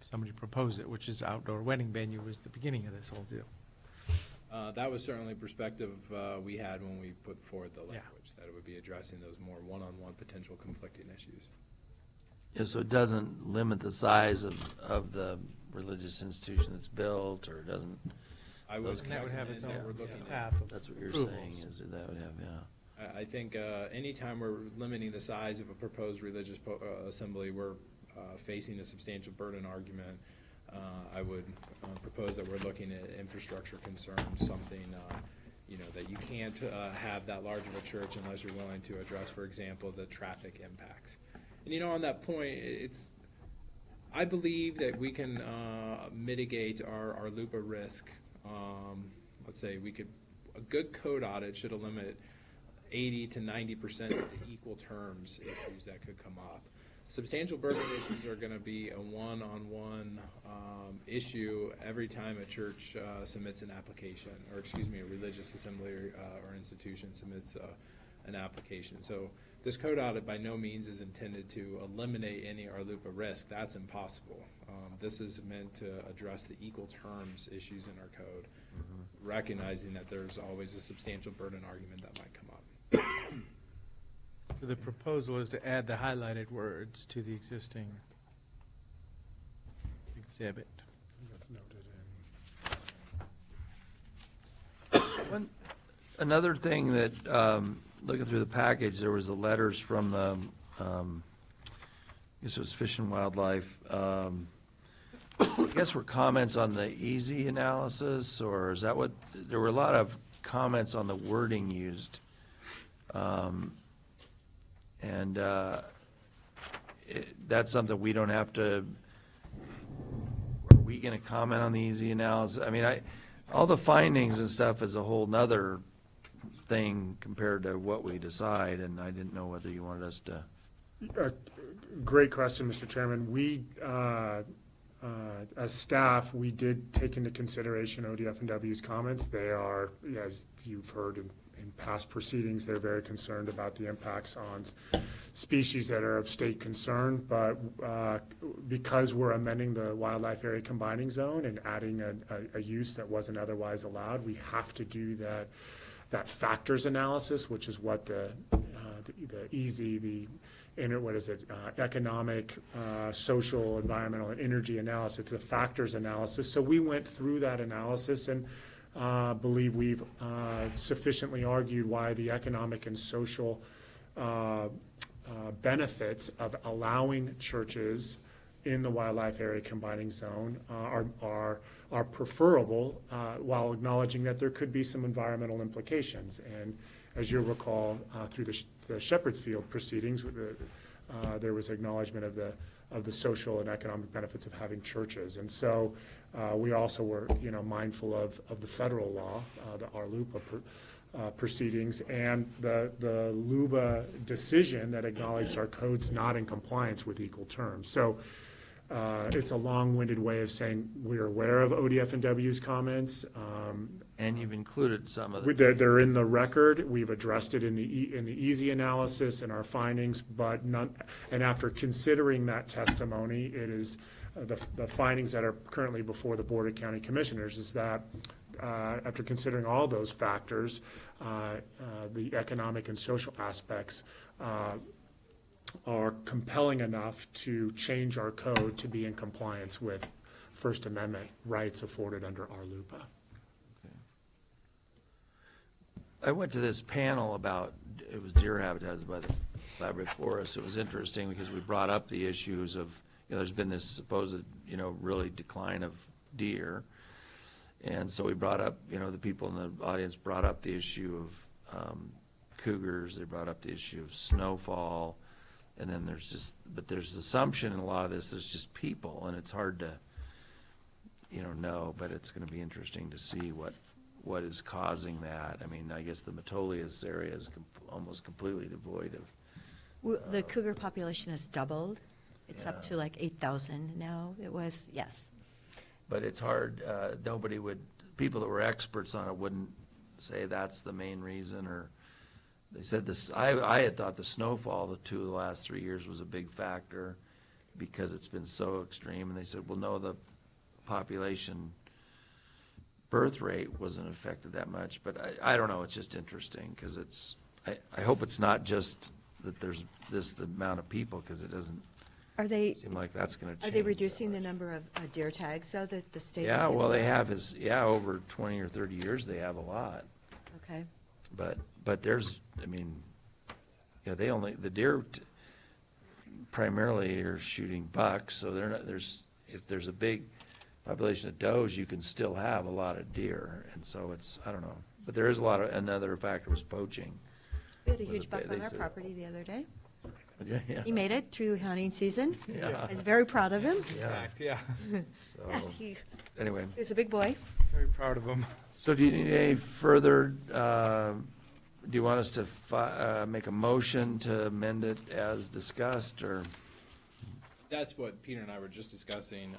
somebody proposed it, which is outdoor wedding venue was the beginning of this whole deal. That was certainly a perspective we had when we put forward the language, that it would be addressing those more one-on-one potential conflicting issues. yeah, so it doesn't limit the size of the religious institution that's built, or it doesn't. I would, That would have its own we're looking at. path of That's what you're approvals. saying, is that would have, yeah. I think anytime we're limiting the size of a proposed religious assembly, we're facing a substantial burden argument. I would propose that we're looking at infrastructure concerns, something that you can't have that large of a church unless you're willing to address, for example, the traffic impacts. And on that point, I believe that we can mitigate our LUPA risk. Let's say a good code audit should eliminate 80 to 90% of the equal terms issues that could come up. Substantial burden issues are going to be a one-on-one issue every time a church submits an application, or a religious assembly or institution submits an application. So this code audit by no means is intended to eliminate any RLUPA risk. That's impossible. This is meant to address the equal terms issues in our code, recognizing that there's always a substantial burden argument that might come up. So the proposal is to add the highlighted words to the existing exhibit. That's noted in. Another thing that looking through the package, there was the letters from the, I guess it was Fish and Wildlife. I guess were comments on the easy analysis, or is that what, there were a lot of comments on the wording used. That's something we don't have to, are we gonna comment on the easy analysis? I mean, all the findings and stuff is a whole nother thing compared to what we decide, and I didn't know whether you wanted us to. Great question, Mr. Chairman. We, as staff, we did take into consideration ODF&W's comments. They are, as you've heard in past proceedings, they're very concerned about the impacts on species that are of state concern. But because we're amending the wildlife area combining zone and adding a use that wasn't otherwise allowed, we have to do that factors analysis, which is what the economic, social, environmental, and energy analysis. It's a factors analysis. So we went through that analysis and believe we've sufficiently argued why the economic and social benefits of allowing churches in the wildlife area combining zone are preferable, while acknowledging that there could be some environmental implications. And as you'll recall, through the Shepherd's Field proceedings, there was acknowledgement of the social and economic benefits of having churches. And so we also were, mindful of the federal law, the RLUPA proceedings, and the LUBA decision that acknowledged our code's not in compliance with equal terms. So it's a long-winded way of saying we're aware of ODF&W's comments. And you've included some of them. They're in the record. We've addressed it in the easy analysis and our findings, but none. And after considering that testimony, it is the findings that are currently before the Board of County Commissioners is that after considering all those factors, the economic and social aspects are compelling enough to change our code to be in compliance with First Amendment rights afforded under our LUPA. I went to this panel about, it was deer habitats by the Fabric Forest. It was interesting because we brought up the issues of, there's been this supposed, really decline of deer. And so we brought up, the people in the audience brought up the issue of cougars. They brought up the issue of snowfall. And then there's assumption in a lot of this, there's just people, and it's hard to, know, but it's going to be interesting to see what is causing that. I mean, I guess the Metolius area is almost completely devoid of. The cougar population has doubled. It's up to like 8,000 now. It was, yes. But it's hard, people that were experts on it wouldn't say that's the main reason, or they said this, I had thought the snowfall the last 3 years was a big factor because it's been so extreme, and they said, well, no, the population birth rate wasn't affected that much, but I don't know, it's just interesting because I hope it's not just that there's the amount of people, because it doesn't seem like that's going to change. Are they reducing the number of deer tags, though, that the state? Yeah, well, they have over 20 or 30 years, they have a lot. Okay. But there's, the deer primarily are shooting bucks, so if there's a big population of does, you can still have a lot of deer, and so I don't know. But there is another factor was poaching. We had a huge buck on our property the other day. Yeah. He made it through hunting season. Yeah. I was very proud of him. Yeah. So, Yes, anyway. He's a big boy. Very proud of him. So do you need any further, do you want us to make a motion to amend it as discussed, or? That's what Peter and I were just discussing.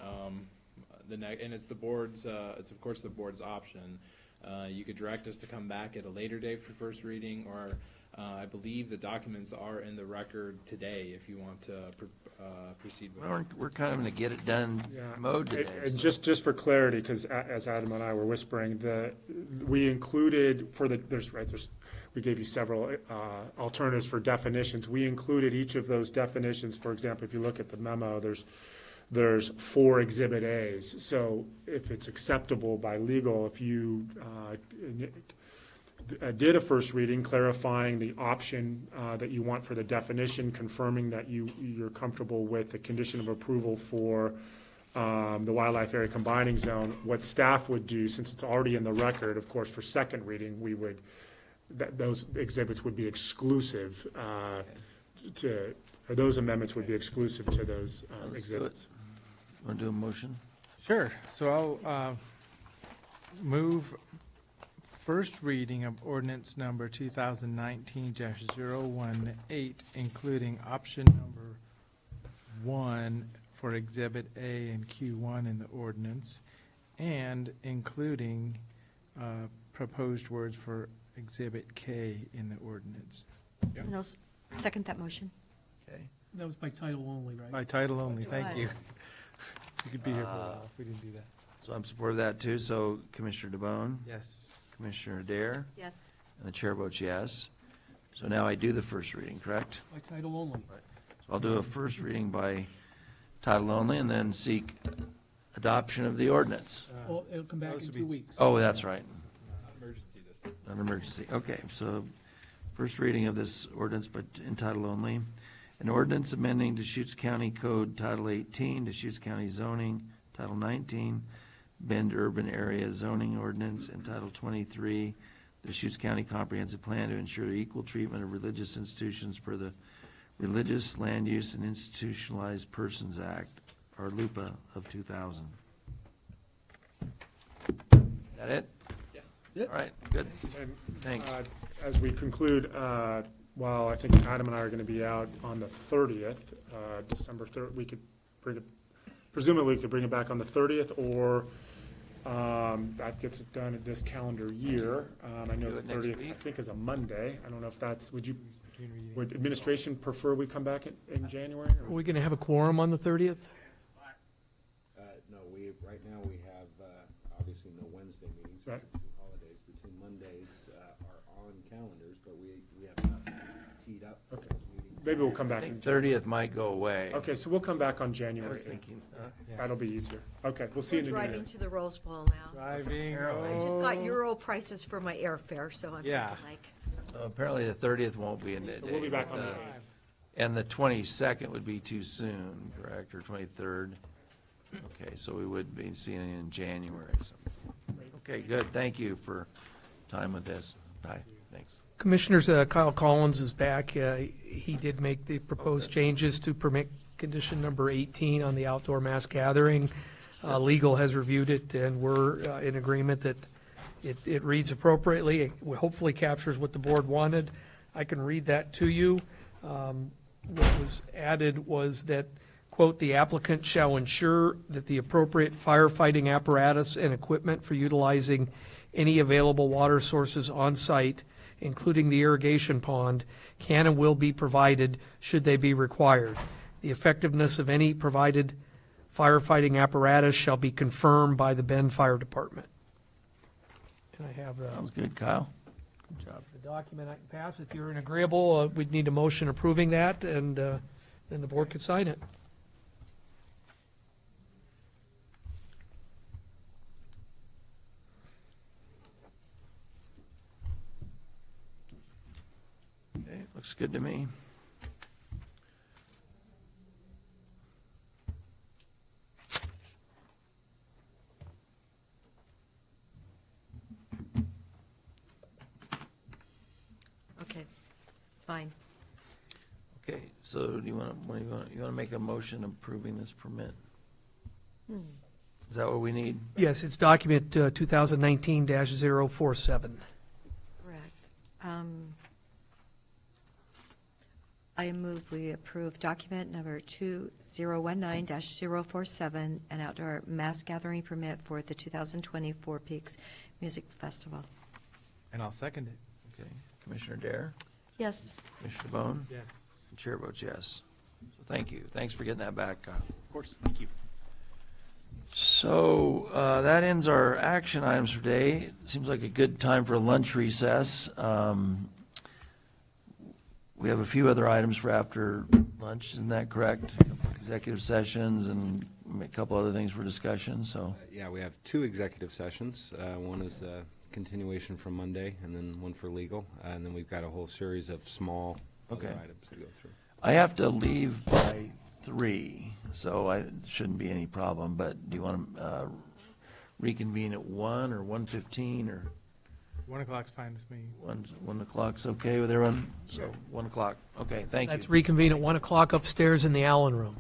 And it's the board's, it's of course the board's option. You could direct us to come back at a later date for first reading, or I believe the documents are in the record today if you want to proceed with it. We're kind of in a get it done mode today. And just for clarity, because as Adam and I were whispering, we included we gave you several alternatives for definitions. We included each of those definitions. For example, if you look at the memo, there's 4 Exhibit A's. So if it's acceptable by legal, if you did a first reading clarifying the option that you want for the definition, confirming that you're comfortable with the condition of approval for the wildlife area combining zone. What staff would do, since it's already in the record, of course, for second reading, we would, those exhibits would be exclusive or those amendments would be exclusive to those exhibits. Want to do a motion? Sure. So I'll move first reading of ordinance number 2019-018, including option number 1 for Exhibit A and Q1 in the ordinance, and including proposed words for Exhibit K in the ordinance. And I'll second that motion. Okay. That was by title only, right? By title only, It thank you. was. You could be here for a while if we didn't do that. So I'm supportive of that too. So Commissioner DeBonne, Yes. Commissioner Adair, Yes. and the chair votes yes. So now I do the first reading, correct? By title only. So I'll do a first reading by title only and then seek adoption of the ordinance. Well, it'll come back Those in would 2 be- weeks. Oh, that's right. Emergency this time. Not an emergency. Okay, so first reading of this ordinance, but in title only. An ordinance amending Deschutes County Code Title 18, Deschutes County Zoning, Title 19, Bend Urban Area Zoning Ordinance, and Title 23, Deschutes County Comprehensive Plan to ensure equal treatment of religious institutions per the Religious Land Use and Institutionalized Persons Act, or LUPA of 2000. That it? Yep. All right, good. And, Thanks. As we conclude, while I think Adam and I are going to be out on the 30th, December 3rd, we could bring it, presumably we could bring it back on the 30th, or that gets it done in this calendar year. I know Do the it next 30th, I week. think, is aDay. I don't know if that's, would administration prefer we come back in January? Are we going to have a quorum on the 30th? No, right now we have, obviously no Wednesday meetings for Right. the two holidays. The two Mondays are on calendars, but we have nothing teed up for Okay. those meetings. Maybe we'll come I back in think January. 30th might go away. Okay, so we'll come back on I January was 8th. thinking, That'll be easier. Okay, we'll see you in the new year. Driving to the Rose Bowl now. Driving. I just got Euro prices for my airfare, so I'm Yeah. like, so apparently the 30th won't be in the So we'll be back on the 8th. And the 22nd would be too soon, correct, or 23rd? Okay, so we would be seeing it in January. So- Okay, good, thank you for time with this. Bye, thanks. Commissioners, Kyle Collins is back. He did make the proposed changes to permit condition number 18 on the outdoor mass gathering. Legal has reviewed it, and we're in agreement that it reads appropriately. It hopefully captures what the board wanted. I can read that to you. What was added was that, quote, "The applicant shall ensure that the appropriate firefighting apparatus and equipment for utilizing any available water sources on site, including the irrigation pond, can and will be provided should they be required. The effectiveness of any provided firefighting apparatus shall be confirmed by the Bend Fire Department." And I have Sounds good, Kyle. Good job. the document I can pass. If you're in agreeable, we'd need a motion approving that, and then the board could sign it. Okay, looks good to me. okay, it's fine. Okay, so do you want to make a motion approving this permit? Is that what we need? Yes, it's document 2019-047. Correct. I move we approve document number 2019-047, an outdoor mass gathering permit for the 2020 Four Peaks Music Festival. And I'll second it. Okay, Commissioner Dare, Yes. Commissioner Bone, Yes. and Chair votes yes. So thank you. Thanks for getting that back, Kyle. Of course, thank you. So that ends our action items for today. Seems like a good time for a lunch recess. We have a few other items for after lunch, isn't that correct? Executive sessions and a couple other things for discussion, so. Yeah, we have two executive sessions. One is continuation from Monday, and then one for legal, and then we've got a whole series of small other Okay. items to go through. I have to leave by 3, so I shouldn't be any problem, but do you want to reconvene at 1 or 1:15 or 1 o'clock's fine with me. 1 o'clock's okay with everyone? So 1 o'clock, okay, thank you. Let's reconvene at 1 o'clock upstairs in the Allen Room.